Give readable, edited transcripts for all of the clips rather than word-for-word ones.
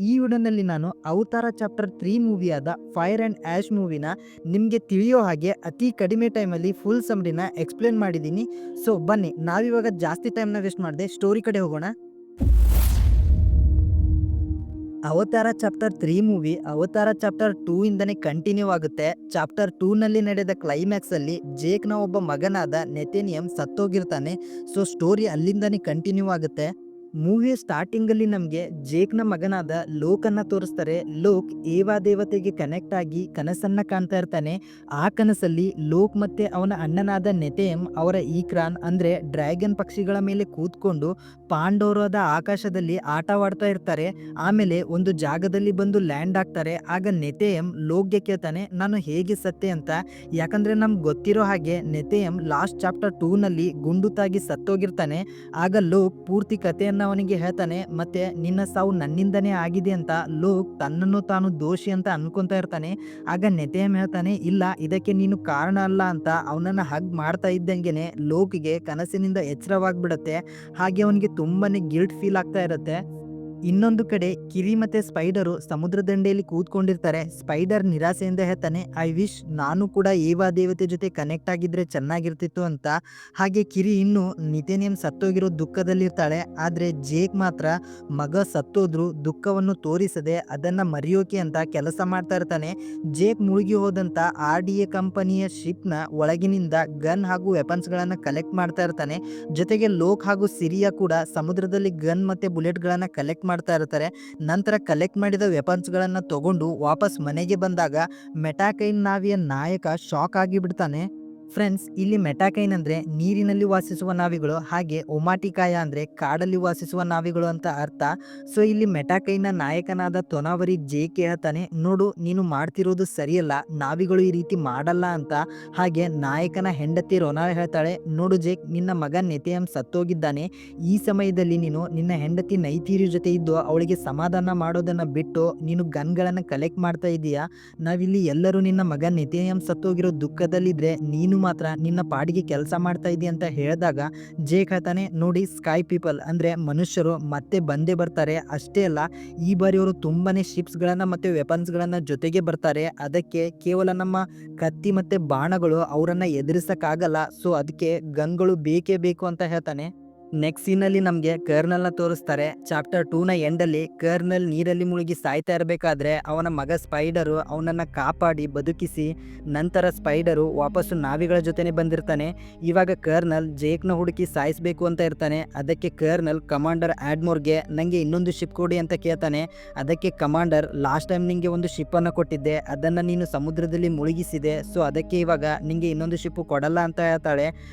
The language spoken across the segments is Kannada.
ಈ ವಿಡಿಯೋನಲ್ಲಿ ನಾನು ಅವತಾರ ಚಾಪ್ಟರ್ 3 ಮೂವಿಯಾದ ಫೈರ್ ಆ್ಯಂಡ್ ಆ್ಯಶ್ ಮೂವಿನ ನಿಮಗೆ ತಿಳಿಯೋ ಹಾಗೆ ಅತಿ ಕಡಿಮೆ ಟೈಮಲ್ಲಿ ಫುಲ್ ಸಮ್ರಿನ ಎಕ್ಸ್ಪ್ಲೇನ್ ಮಾಡಿದ್ದೀನಿ. ಸೊ ಬನ್ನಿ ನಾವಿವಾಗ ಜಾಸ್ತಿ ಟೈಮ್ನ ವೇಸ್ಟ್ ಮಾಡದೆ ಸ್ಟೋರಿ ಕಡೆ ಹೋಗೋಣ. ಅವತಾರ ಚಾಪ್ಟರ್ 3 ಮೂವಿ ಅವತಾರ ಚಾಪ್ಟರ್ 2 ಇಂದನೇ ಕಂಟಿನ್ಯೂ ಆಗುತ್ತೆ. ಚಾಪ್ಟರ್ 2 ನಲ್ಲಿ ನಡೆದ ಕ್ಲೈಮ್ಯಾಕ್ಸ್ ಅಲ್ಲಿ ಜೇಕ್ನ ಒಬ್ಬ ಮಗನಾದ ನೆಥೇನಿಯಮ್ ಸತ್ತೋಗಿರ್ತಾನೆ. ಸೊ ಸ್ಟೋರಿ ಅಲ್ಲಿಂದನೇ ಕಂಟಿನ್ಯೂ ಆಗುತ್ತೆ. ಮೂವಿಯ ಸ್ಟಾರ್ಟಿಂಗ್ ಅಲ್ಲಿ ನಮಗೆ ಜೇಕ್ನ ಮಗನಾದ ಲೋಕನ್ನ ತೋರಿಸ್ತಾರೆ. ಲೋಕ್ ಏವಾ ದೇವತೆಗೆ ಕನೆಕ್ಟ್ ಆಗಿ ಕನಸನ್ನ ಕಾಣ್ತಾ ಇರ್ತಾನೆ. ಆ ಕನಸಲ್ಲಿ ಲೋಕ್ ಮತ್ತೆ ಅವನ ಅಣ್ಣನಾದ ನೆಥೆಯಮ್ ಅವರ ಈಕ್ರಾನ್ ಅಂದ್ರೆ ಡ್ರ್ಯಾಗನ್ ಪಕ್ಷಿಗಳ ಮೇಲೆ ಕೂತ್ಕೊಂಡು ಪಾಂಡೋರದ ಆಕಾಶದಲ್ಲಿ ಆಟವಾಡ್ತಾ ಇರ್ತಾರೆ. ಆಮೇಲೆ ಒಂದು ಜಾಗದಲ್ಲಿ ಬಂದು ಲ್ಯಾಂಡ್ ಆಗ್ತಾರೆ. ಆಗ ನೆಥೆಯಮ್ ಲೋಕ್ಗೆ ಕೇಳ್ತಾನೆ, ನಾನು ಹೇಗೆ ಸತ್ತೆ ಅಂತ. ಯಾಕಂದ್ರೆ ನಮ್ಗೆ ಗೊತ್ತಿರೋ ಹಾಗೆ ನೆಥೆಯಮ್ ಲಾಸ್ಟ್ ಚಾಪ್ಟರ್ 2 ನಲ್ಲಿ ಗುಂಡು ತಾಗಿ ಸತ್ತೋಗಿರ್ತಾನೆ. ಆಗ ಲೋಕ್ ಪೂರ್ತಿ ಕಥೆಯನ್ನ ಅವನಿಗೆ ಹೇಳ್ತಾನೆ. ಮತ್ತೆ ನಿನ್ನ ಸಾವು ನನ್ನಿಂದನೇ ಆಗಿದೆ ಅಂತ ಲೋಕ್ ತನ್ನನ್ನು ತಾನು ದೋಷಿ ಅಂತ ಅನ್ಕೊಂತಾ ಇರ್ತಾನೆ. ಆಗ ನೆಥೆಯಮ್ ಹೇಳ್ತಾನೆ, ಇಲ್ಲ ಇದಕ್ಕೆ ನೀನು ಕಾರಣ ಅಲ್ಲ ಅಂತ ಅವನನ್ನ ಹಗ್ ಮಾಡ್ತಾ ಇದ್ದಂಗೆನೆ ಲೋಕ್ಗೆ ಕನಸಿನಿಂದ ಎಚ್ಚರವಾಗ್ಬಿಡತ್ತೆ. ಹಾಗೆ ಅವನಿಗೆ ತುಂಬಾನೇ ಗಿಲ್ಟ್ ಫೀಲ್ ಆಗ್ತಾ ಇರುತ್ತೆ. ಇನ್ನೊಂದು ಕಡೆ ಕಿರಿ ಮತ್ತೆ ಸ್ಪೈಡರು ಸಮುದ್ರ ದಂಡೆಯಲ್ಲಿ ಕೂತ್ಕೊಂಡಿರ್ತಾರೆ. ಸ್ಪೈಡರ್ ನಿರಾಸೆಯಿಂದ ಹೇಳ್ತಾನೆ, ಐ ವಿಶ್ ನಾನು ಕೂಡ ಏವಾ ದೇವತೆ ಜೊತೆ ಕನೆಕ್ಟ್ ಆಗಿದ್ರೆ ಚೆನ್ನಾಗಿರ್ತಿತ್ತು ಅಂತ. ಹಾಗೆ ಕಿರಿ ಇನ್ನು ನಿಥೇನಿಯಮ್ ಸತ್ತೋಗಿರೋ ದುಃಖದಲ್ಲಿರ್ತಾಳೆ. ಆದ್ರೆ ಜೇಕ್ ಮಾತ್ರ ಮಗ ಸತ್ತೋದ್ರು ದುಃಖವನ್ನು ತೋರಿಸದೆ ಅದನ್ನ ಮರೆಯೋಕೆ ಅಂತ ಕೆಲಸ ಮಾಡ್ತಾ ಇರ್ತಾನೆ. ಜೇಕ್ ಮುಳುಗಿ ಹೋದಂತ RDA ಕಂಪನಿಯ ಶಿಪ್ನ ಒಳಗಿನಿಂದ ಗನ್ ಹಾಗೂ ವೆಪನ್ಸ್ ಗಳನ್ನ ಕಲೆಕ್ಟ್ ಮಾಡ್ತಾ ಇರ್ತಾನೆ. ಜೊತೆಗೆ ಲೋಕ್ ಹಾಗೂ ಸಿರಿಯಾ ಕೂಡ ಸಮುದ್ರದಲ್ಲಿ ಗನ್ ಮತ್ತೆ ಬುಲೆಟ್ ಗಳನ್ನ ಕಲೆಕ್ಟ್ ಮಾಡ್ತಾ ಇರ್ತಾರೆ. ನಂತರ ಕಲೆಕ್ಟ್ ಮಾಡಿದ ವೆಪನ್ಸ್ ಗಳನ್ನ ತಗೊಂಡು ವಾಪಸ್ ಮನೆಗೆ ಬಂದಾಗ ಮೆಟಾಕೈನ್ ನಾವಿಯ ನಾಯಕ ಶಾಕ್ ಆಗಿ ಬಿಡ್ತಾನೆ. ಫ್ರೆಂಡ್ಸ್, ಇಲ್ಲಿ ಮೆಟಾಕೈನ್ ಅಂದ್ರೆ ನೀರಿನಲ್ಲಿ ವಾಸಿಸುವ ನಾವಿಗಳು, ಹಾಗೆ ಒಮಾಟಿಕಾಯ ಅಂದ್ರೆ ಕಾಡಲ್ಲಿ ವಾಸಿಸುವ ನಾವಿಗಳು ಅಂತ ಅರ್ಥ. ಸೊ ಇಲ್ಲಿ ಮೆಟಾಕೈನ ನಾಯಕನಾದ ತೊನಾವರಿ ಜೇಕ್ ಹೇಳ್ತಾನೆ, ನೋಡು ನೀನು ಮಾಡ್ತಿರೋದು ಸರಿಯಲ್ಲ, ನಾವಿಗಳು ಈ ರೀತಿ ಮಾಡಲ್ಲ ಅಂತ. ಹಾಗೆ ನಾಯಕನ ಹೆಂಡತಿ ರೊನಾ ಹೇಳ್ತಾಳೆ, ನೋಡು ಜೇಕ್, ನಿನ್ನ ಮಗ ನೆಥೆಯಮ್ ಸತ್ತೋಗಿದ್ದಾನೆ. ಈ ಸಮಯದಲ್ಲಿ ನೀನು ನಿನ್ನ ಹೆಂಡತಿ ನೈತೀರಿ ಜೊತೆ ಇದ್ದು ಅವಳಿಗೆ ಸಮಾಧಾನ ಮಾಡೋದನ್ನ ಬಿಟ್ಟು ನೀನು ಗನ್ಗಳನ್ನ ಕಲೆಕ್ಟ್ ಮಾಡ್ತಾ ಇದೀಯಾ. ನಾವಿಲ್ಲಿ ಎಲ್ಲರೂ ನಿನ್ನ ಮಗ ನೆಥೆಯಮ್ ಸತ್ತೋಗಿರೋ ದುಃಖದಲ್ಲಿದ್ರೆ ನೀನು ಮಾತ್ರ ನಿನ್ನ ಪಾಡಿಗೆ ಕೆಲಸ ಮಾಡ್ತಾ ಇದೀಯ ಅಂತ ಹೇಳಿದಾಗ ಜೇಕ್ ಹೇಳ್ತಾನೆ, ನೋಡಿ ಸ್ಕೈ ಪೀಪಲ್ ಅಂದ್ರೆ ಮನುಷ್ಯರು ಮತ್ತೆ ಬಂದೇ ಬರ್ತಾರೆ. ಅಷ್ಟೇ ಅಲ್ಲ, ಈ ಬಾರಿ ಅವರು ತುಂಬಾನೇ ಶಿಪ್ಸ್ ಗಳನ್ನ ಮತ್ತೆ ವೆಪನ್ಸ್ ಗಳನ್ನ ಜೊತೆಗೆ ಬರ್ತಾರೆ. ಅದಕ್ಕೆ ಕೇವಲ ನಮ್ಮ ಕತ್ತಿ ಮತ್ತೆ ಬಾಣಗಳು ಅವರನ್ನ ಎದುರಿಸಕ್ಕಾಗಲ್ಲ. ಸೊ ಅದಕ್ಕೆ ಗನ್ಗಳು ಬೇಕೇ ಬೇಕು ಅಂತ ಹೇಳ್ತಾನೆ. ನೆಕ್ಸ್ಟ್ ಸೀನಲ್ಲಿ ನಮಗೆ ಕರ್ನಲ್ನ ತೋರಿಸ್ತಾರೆ. ಚಾಪ್ಟರ್ 2 ನ ಎಂಡಲ್ಲಿ ಕರ್ನಲ್ ನೀರಲ್ಲಿ ಮುಳುಗಿ ಸಾಯ್ತಾ ಇರಬೇಕಾದ್ರೆ ಅವನ ಮಗ ಸ್ಪೈಡರು ಅವನನ್ನ ಕಾಪಾಡಿ ಬದುಕಿಸಿ ನಂತರ ಸ್ಪೈಡರು ವಾಪಸ್ಸು ನಾವಿಗಳ ಜೊತೆನೆ ಬಂದಿರ್ತಾನೆ. ಇವಾಗ ಕರ್ನಲ್ ಜೇಕ್ನ ಹುಡುಕಿ ಸಾಯಿಸಬೇಕು ಅಂತ ಇರ್ತಾನೆ. ಅದಕ್ಕೆ ಕರ್ನಲ್ ಕಮಾಂಡರ್ ಆಡ್ಮೋರ್ಗೆ ನಂಗೆ ಇನ್ನೊಂದು ಶಿಪ್ ಕೊಡಿ ಅಂತ ಕೇಳ್ತಾನೆ. ಅದಕ್ಕೆ ಕಮಾಂಡರ್, ಲಾಸ್ಟ್ ಟೈಮ್ ನಿಂಗೆ ಒಂದು ಶಿಪ್ ಅನ್ನ ಕೊಟ್ಟಿದ್ದೆ, ಅದನ್ನ ನೀನು ಸಮುದ್ರದಲ್ಲಿ ಮುಳುಗಿಸಿದೆ, ಸೊ ಅದಕ್ಕೆ ಇವಾಗ ನಿಂಗೆ ಇನ್ನೊಂದು ಶಿಪ್ ಕೊಡಲ್ಲ ಅಂತ ಹೇಳ್ತಾಳೆ.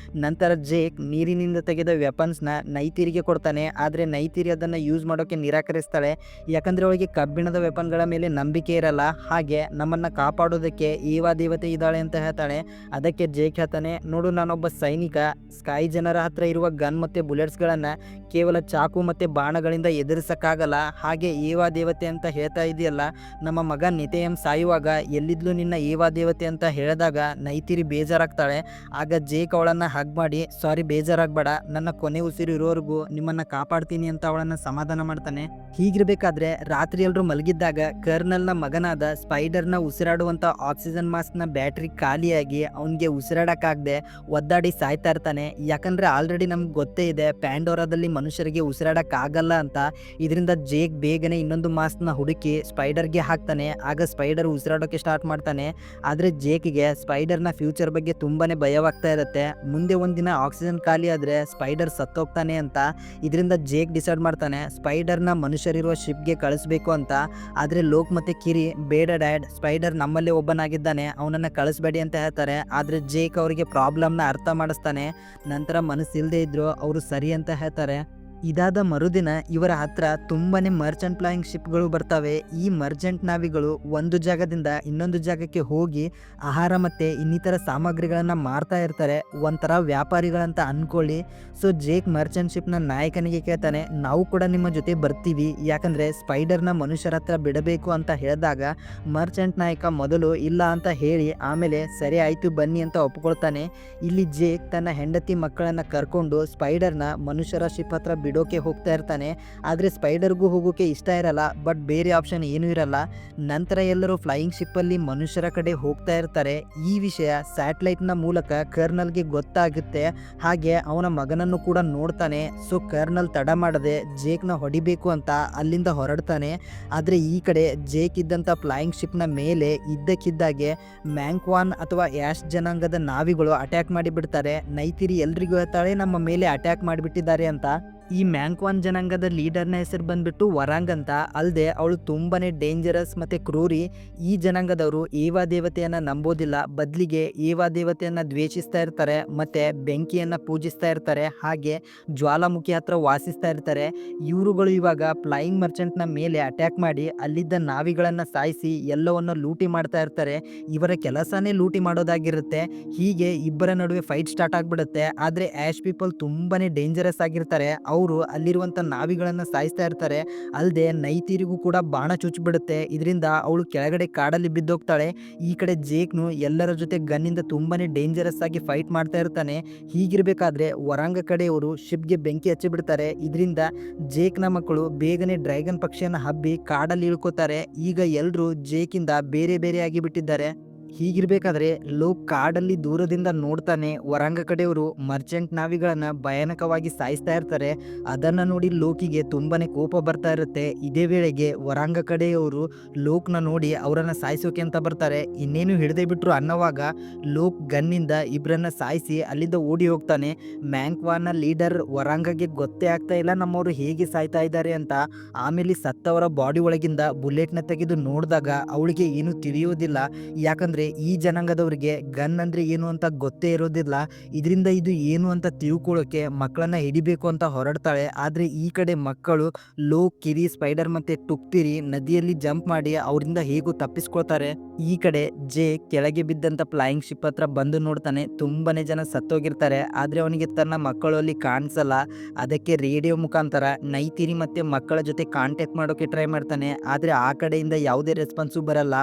ನಂತರ ಜೇಕ್ ನೀರಿನಿಂದ ತೆಗೆದ ವೆಪನ್ಸ್ನ ನೈತಿರಿಗೆ ಕೊಡ್ತಾನೆ. ಆದ್ರೆ ನೈತಿರಿ ಅದನ್ನ ಯೂಸ್ ಮಾಡೋಕೆ ನಿರಾಕರಿಸ್ತಾಳೆ. ಯಾಕಂದ್ರೆ ಅವಳಿಗೆ ಕಬ್ಬಿಣದ ವೆಪನ್ಗಳ ಮೇಲೆ ನಂಬಿಕೆ ಇರಲ್ಲ. ಹಾಗೆ ನಮ್ಮನ್ನ ಕಾಪಾಡೋದಕ್ಕೆ ಏವಾ ದೇವತೆ ಇದ್ದಾಳೆ ಅಂತ ಹೇಳ್ತಾಳೆ. ಅದಕ್ಕೆ ಜೇಕ್ ಹೇಳ್ತಾನೆ, ನೋಡು ನಾನೊಬ್ಬ ಸೈನಿಕ, ಸ್ಕೈ ಜನರ ಹತ್ರ ಇರುವ ಗನ್ ಮತ್ತೆ ಬುಲೆಟ್ಸ್ ಗಳನ್ನ ಕೇವಲ ಚಾಕು ಮತ್ತೆ ಬಾಣಗಳಿಂದ ಎದುರಿಸಕ್ಕಾಗಲ್ಲ. ಹಾಗೆ ಏವಾ ದೇವತೆ ಅಂತ ಹೇಳ್ತಾ ಇದೆಯಲ್ಲ, ನಮ್ಮ ಮಗ ನೆಥೆಯಮ್ ಸಾಯುವಾಗ ಎಲ್ಲಿದ್ಲು ನಿನ್ನ ಏವಾ ದೇವತೆ ಅಂತ ಹೇಳಿದಾಗ ನೈತಿರಿ ಬೇಜಾರಾಗ್ತಾಳೆ. ಆಗ ಜೇಕ್ ಅವಳನ್ನ ಹಗ್ ಮಾಡಿ, ಸಾರಿ ಬೇಜಾರಾಗ್ಬೇಡ, ನನ್ನ ಕೊನೆ ಉಸಿರು ಇರೋವರೆಗೂ ನಿಮ್ಮನ್ನ ಕಾಪಾಡ್ತೀನಿ ಅಂತ ಅವಳನ್ನ ಸಮಾಧಾನ ಮಾಡ್ತಾನೆ. ಹೀಗಿರ್ಬೇಕಾದ್ರೆ ರಾತ್ರಿ ಎಲ್ರು ಮಲಗಿದ್ದಾಗ ಕರ್ನಲ್ನ ಮಗನಾದ ಸ್ಪೈಡರ್ನ ಉಸಿರಾಡುವಂತ ಆಕ್ಸಿಜನ್ ಮಾಸ್ಕ್ ನ ಬ್ಯಾಟ್ರಿ ಖಾಲಿಯಾಗಿ ಅವನ್ಗೆ ಉಸಿರಾಡಕ್ಕಾಗದೆ ಒದ್ದಾಡಿ ಸಾಯ್ತಾ ಇರ್ತಾನೆ. ಯಾಕಂದ್ರೆ ಆಲ್ರೆಡಿ ನಮ್ಗೆ ಗೊತ್ತೇ ಇದೆ ಪ್ಯಾಂಡೋರಾದಲ್ಲಿ ಮನುಷ್ಯರಿಗೆ ಉಸಿರಾಡಕ್ ಆಗಲ್ಲ ಅಂತ. ಇದರಿಂದ ಜೇಕ್ ಬೇಗನೆ ಇನ್ನೊಂದು ಮಾಸ್ಕ್ ನ ಹುಡುಕಿ ಸ್ಪೈಡರ್ಗೆ ಹಾಕ್ತಾನೆ. ಆಗ ಸ್ಪೈಡರ್ ಉಸಿರಾಡೋಕೆ ಸ್ಟಾರ್ಟ್ ಮಾಡ್ತಾನೆ. ಆದ್ರೆ ಜೇಕ್ಗೆ ಸ್ಪೈಡರ್ನ ಫ್ಯೂಚರ್ ಬಗ್ಗೆ ತುಂಬಾನೇ ಭಯವಾಗ್ತಾ ಇರುತ್ತೆ. ಮುಂದೆ ಒಂದಿನ ಆಕ್ಸಿಜನ್ ಖಾಲಿ ಆದ್ರೆ ಸ್ಪೈಡರ್ ಸತ್ತೋಗ್ತಾನೆ ಅಂತ. ಇದರಿಂದ ಜೇಕ್ ಡಿಸೈಡ್ ಮಾಡ್ತಾನೆ ಸ್ಪೈಡರ್ನ ಮನುಷ್ಯರಿರುವ ಶಿಪ್ಗೆ ಕಳಿಸ್ಬೇಕು ಅಂತ. ಆದ್ರೆ ಲೋಕ್ ಮತ್ತೆ ಕಿರಿ, ಬೇಡ ಡ್ಯಾಡ್, ಸ್ಪೈಡರ್ ನಮ್ಮಲ್ಲೇ ಒಬ್ಬನಾಗಿದ್ದಾನೆ, ಅವನನ್ನ ಕಳಿಸ್ಬೇಡಿ ಅಂತ ಹೇಳ್ತಾರೆ. ಆದ್ರೆ ಜೇಕ್ ಅವರಿಗೆ ಪ್ರಾಬ್ಲಮ್ನ ಅರ್ಥ ಮಾಡಿಸ್ತಾನೆ. ನಂತರ ಮನಸ್ಸಿಲ್ದೇ ಇದ್ರು ಅವರು ಸರಿ ಅಂತ ಹೇಳ್ತಾರೆ. ಇದಾದ ಮರುದಿನ ಇವರ ಹತ್ರ ತುಂಬಾನೇ ಮರ್ಚೆಂಟ್ ಫ್ಲೈಯಿಂಗ್ ಶಿಪ್ಗಳು ಬರ್ತವೆ. ಈ ಮರ್ಚೆಂಟ್ ನಾವಿಗಳು ಒಂದು ಜಾಗದಿಂದ ಇನ್ನೊಂದು ಜಾಗಕ್ಕೆ ಹೋಗಿ ಆಹಾರ ಮತ್ತೆ ಇನ್ನಿತರ ಸಾಮಗ್ರಿಗಳನ್ನ ಮಾರ್ತಾ ಇರ್ತಾರೆ. ಒಂಥರ ವ್ಯಾಪಾರಿಗಳಂತ ಅನ್ಕೊಳ್ಳಿ. ಸೊ ಜೇಕ್ ಮರ್ಚೆಂಟ್ ಶಿಪ್ನ ನಾಯಕನಿಗೆ ಕೇಳ್ತಾನೆ, ನಾವು ಕೂಡ ನಿಮ್ಮ ಜೊತೆ ಬರ್ತೀವಿ, ಯಾಕಂದ್ರೆ ಸ್ಪೈಡರ್ನ ಮನುಷ್ಯರ ಹತ್ರ ಬಿಡಬೇಕು ಅಂತ ಹೇಳಿದಾಗ ಮರ್ಚೆಂಟ್ ನಾಯಕ ಮೊದಲು ಇಲ್ಲ ಅಂತ ಹೇಳಿ ಆಮೇಲೆ ಸರಿ ಆಯ್ತು ಬನ್ನಿ ಅಂತ ಒಪ್ಕೊಳ್ತಾನೆ. ಇಲ್ಲಿ ಜೇಕ್ ತನ್ನ ಹೆಂಡತಿ ಮಕ್ಕಳನ್ನ ಕರ್ಕೊಂಡು ಸ್ಪೈಡರ್ನ ಮನುಷ್ಯರ ಶಿಪ್ ಹತ್ರ ಬಿಡೋಕೆ ಹೋಗ್ತಾ ಇರ್ತಾನೆ. ಆದರೆ ಸ್ಪೈಡರ್ಗೂ ಹೋಗೋಕೆ ಇಷ್ಟ ಇರಲ್ಲ, ಬಟ್ ಬೇರೆ ಆಪ್ಷನ್ ಏನೂ ಇರಲ್ಲ. ನಂತರ ಎಲ್ಲರೂ ಫ್ಲೈಯಿಂಗ್ ಶಿಪ್ಪಲ್ಲಿ ಮನುಷ್ಯರ ಕಡೆ ಹೋಗ್ತಾ ಇರ್ತಾರೆ. ಈ ವಿಷಯ ಸ್ಯಾಟಲೈಟ್ನ ಮೂಲಕ ಕರ್ನಲ್ಗೆ ಗೊತ್ತಾಗುತ್ತೆ. ಹಾಗೆ ಅವನ ಮಗನನ್ನು ಕೂಡ ನೋಡ್ತಾನೆ. ಸೊ ಕರ್ನಲ್ ತಡ ಮಾಡದೆ ಜೇಕ್ನ ಹೊಡಿಬೇಕು ಅಂತ ಅಲ್ಲಿಂದ ಹೊರಡ್ತಾನೆ. ಆದರೆ ಈ ಕಡೆ ಜೇಕ್ ಇದ್ದಂಥ ಫ್ಲೈಯಿಂಗ್ ಶಿಪ್ನ ಮೇಲೆ ಇದ್ದಕ್ಕಿದ್ದಾಗೆ ಮ್ಯಾಂಕ್ವಾನ್ ಅಥವಾ ಆ್ಯಶ್ ಜನಾಂಗದ ನಾವಿಗಳು ಅಟ್ಯಾಕ್ ಮಾಡಿಬಿಡ್ತಾರೆ. ನೈತಿರಿ ಎಲ್ರಿಗೂ ಹೇಳ್ತಾಳೆ ನಮ್ಮ ಮೇಲೆ ಅಟ್ಯಾಕ್ ಮಾಡಿಬಿಟ್ಟಿದ್ದಾರೆ ಅಂತ. ಈ ಮ್ಯಾಂಕ್ವಾನ್ ಜನಾಂಗದ ಲೀಡರ್ನ ಹೆಸರು ಬಂದ್ಬಿಟ್ಟು ವರಾಂಗ್ ಅಂತ. ಅಲ್ಲದೆ ಅವಳು ತುಂಬಾನೇ ಡೇಂಜರಸ್ ಮತ್ತು ಕ್ರೂರಿ. ಈ ಜನಾಂಗದವರು ಏವಾ ದೇವತೆಯನ್ನು ನಂಬೋದಿಲ್ಲ, ಬದಲಿಗೆ ಏವಾ ದೇವತೆಯನ್ನು ದ್ವೇಷಿಸ್ತಾ ಇರ್ತಾರೆ ಮತ್ತು ಬೆಂಕಿಯನ್ನು ಪೂಜಿಸ್ತಾ ಇರ್ತಾರೆ. ಹಾಗೆ ಜ್ವಾಲಾಮುಖಿ ಹತ್ರ ವಾಸಿಸ್ತಾ ಇರ್ತಾರೆ. ಇವರುಗಳು ಇವಾಗ ಫ್ಲೈಯಿಂಗ್ ಮರ್ಚೆಂಟ್ನ ಮೇಲೆ ಅಟ್ಯಾಕ್ ಮಾಡಿ ಅಲ್ಲಿದ್ದ ನಾವಿಗಳನ್ನು ಸಾಯಿಸಿ ಎಲ್ಲವನ್ನು ಲೂಟಿ ಮಾಡ್ತಾ ಇರ್ತಾರೆ. ಇವರ ಕೆಲಸನೇ ಲೂಟಿ ಮಾಡೋದಾಗಿರುತ್ತೆ. ಹೀಗೆ ಇಬ್ಬರ ನಡುವೆ ಫೈಟ್ ಸ್ಟಾರ್ಟ್ ಆಗಿಬಿಡುತ್ತೆ. ಆದರೆ ಆ್ಯಶ್ ಪೀಪಲ್ ತುಂಬಾನೇ ಡೇಂಜರಸ್ ಆಗಿರ್ತಾರೆ. ಅವರು ಅಲ್ಲಿರುವಂಥ ನಾವಿಗಳನ್ನು ಸಾಯಿಸ್ತಾ ಇರ್ತಾರೆ. ಅಲ್ಲದೆ ನೈತಿರಿಗೂ ಕೂಡ ಬಾಣ ಚುಚ್ಚಿಬಿಡುತ್ತೆ. ಇದರಿಂದ ಅವಳು ಕೆಳಗಡೆ ಕಾಡಲ್ಲಿ ಬಿದ್ದೋಗ್ತಾಳೆ. ಈ ಕಡೆ ಜೇಕ್ನು ಎಲ್ಲರ ಜೊತೆ ಗನ್ನಿಂದ ತುಂಬಾನೇ ಡೇಂಜರಸ್ ಆಗಿ ಫೈಟ್ ಮಾಡ್ತಾ ಇರ್ತಾನೆ. ಹೀಗಿರಬೇಕಾದ್ರೆ ವರಾಂಗ ಕಡೆಯವರು ಶಿಪ್ಗೆ ಬೆಂಕಿ ಹಚ್ಚಿಬಿಡ್ತಾರೆ. ಇದರಿಂದ ಜೇಕ್ನ ಮಕ್ಕಳು ಬೇಗನೆ ಡ್ರ್ಯಾಗನ್ ಪಕ್ಷಿಯನ್ನು ಹಬ್ಬಿ ಕಾಡಲ್ಲಿ ಇಳ್ಕೋತಾರೆ. ಈಗ ಎಲ್ಲರೂ ಜೇಕಿಂದ ಬೇರೆ ಬೇರೆ ಆಗಿ ಬಿಟ್ಟಿದ್ದಾರೆ. ಹೀಗಿರಬೇಕಾದ್ರೆ ಲೋಕ್ ಕಾಡಲ್ಲಿ ದೂರದಿಂದ ನೋಡ್ತಾನೆ. ವರಾಂಗ ಕಡೆಯವರು ಮರ್ಚೆಂಟ್ ನಾವಿಗಳನ್ನ ಭಯಾನಕವಾಗಿ ಸಾಯಿಸ್ತಾ ಇರ್ತಾರೆ. ಅದನ್ನು ನೋಡಿ ಲೋಕಿಗೆ ತುಂಬಾನೇ ಕೋಪ ಬರ್ತಾ ಇರುತ್ತೆ. ಇದೇ ವೇಳೆಗೆ ವರಾಂಗ ಕಡೆಯವರು ಲೋಕ್ನ ನೋಡಿ ಅವರನ್ನು ಸಾಯಿಸೋಕೆ ಅಂತ ಬರ್ತಾರೆ. ಇನ್ನೇನು ಹಿಡಿದೇ ಬಿಟ್ರು ಅನ್ನೋವಾಗ ಲೋಕ್ ಗನ್ನಿಂದ ಇಬ್ಬರನ್ನ ಸಾಯಿಸಿ ಅಲ್ಲಿಂದ ಓಡಿ ಹೋಗ್ತಾನೆ. ಮ್ಯಾಂಕ್ವಾನ್ನ ಲೀಡರ್ ವರಾಂಗಗೆ ಗೊತ್ತೇ ಆಗ್ತಾ ಇಲ್ಲ ನಮ್ಮವರು ಹೇಗೆ ಸಾಯ್ತಾ ಇದ್ದಾರೆ ಅಂತ. ಆಮೇಲೆ ಸತ್ತವರ ಬಾಡಿ ಒಳಗಿಂದ ಬುಲೆಟ್ನ ತೆಗೆದು ನೋಡಿದಾಗ ಅವಳಿಗೆ ಏನು ತಿಳಿಯೋದಿಲ್ಲ. ಯಾಕಂದ್ರೆ ಈ ಜನಾಂಗದವರಿಗೆ ಗನ್ ಅಂದ್ರೆ ಏನು ಅಂತ ಗೊತ್ತೇ ಇರೋದಿಲ್ಲ. ಇದರಿಂದ ಇದು ಏನು ಅಂತ ತಿಳ್ಕೊಳ್ಳೋಕೆ ಮಕ್ಕಳನ್ನ ಹಿಡಿಬೇಕು ಅಂತ ಹೊರಡ್ತಾಳೆ. ಆದ್ರೆ ಈ ಕಡೆ ಮಕ್ಕಳು ಲೋಕ್, ಕಿರಿ, ಸ್ಪೈಡರ್ ಮತ್ತೆ ಟುಕ್ತಿರಿ ನದಿಯಲ್ಲಿ ಜಂಪ್ ಮಾಡಿ ಅವರಿಂದ ಹೇಗೂ ತಪ್ಪಿಸ್ಕೊಳ್ತಾರೆ. ಈ ಕಡೆ ಜೇ ಕೆಳಗೆ ಬಿದ್ದಂತ ಫ್ಲೈಯಿಂಗ್ ಶಿಪ್ ಹತ್ರ ಬಂದು ನೋಡ್ತಾನೆ. ತುಂಬಾನೇ ಜನ ಸತ್ತೋಗಿರ್ತಾರೆ. ಆದ್ರೆ ಅವನಿಗೆ ತನ್ನ ಮಕ್ಕಳು ಅಲ್ಲಿ ಕಾಣಿಸಲ್ಲ. ಅದಕ್ಕೆ ರೇಡಿಯೋ ಮುಖಾಂತರ ನೈತಿರಿ ಮತ್ತೆ ಮಕ್ಕಳ ಜೊತೆ ಕಾಂಟ್ಯಾಕ್ಟ್ ಮಾಡೋಕೆ ಟ್ರೈ ಮಾಡ್ತಾನೆ. ಆದ್ರೆ ಆ ಕಡೆಯಿಂದ ಯಾವುದೇ ರೆಸ್ಪಾನ್ಸು ಬರಲ್ಲ.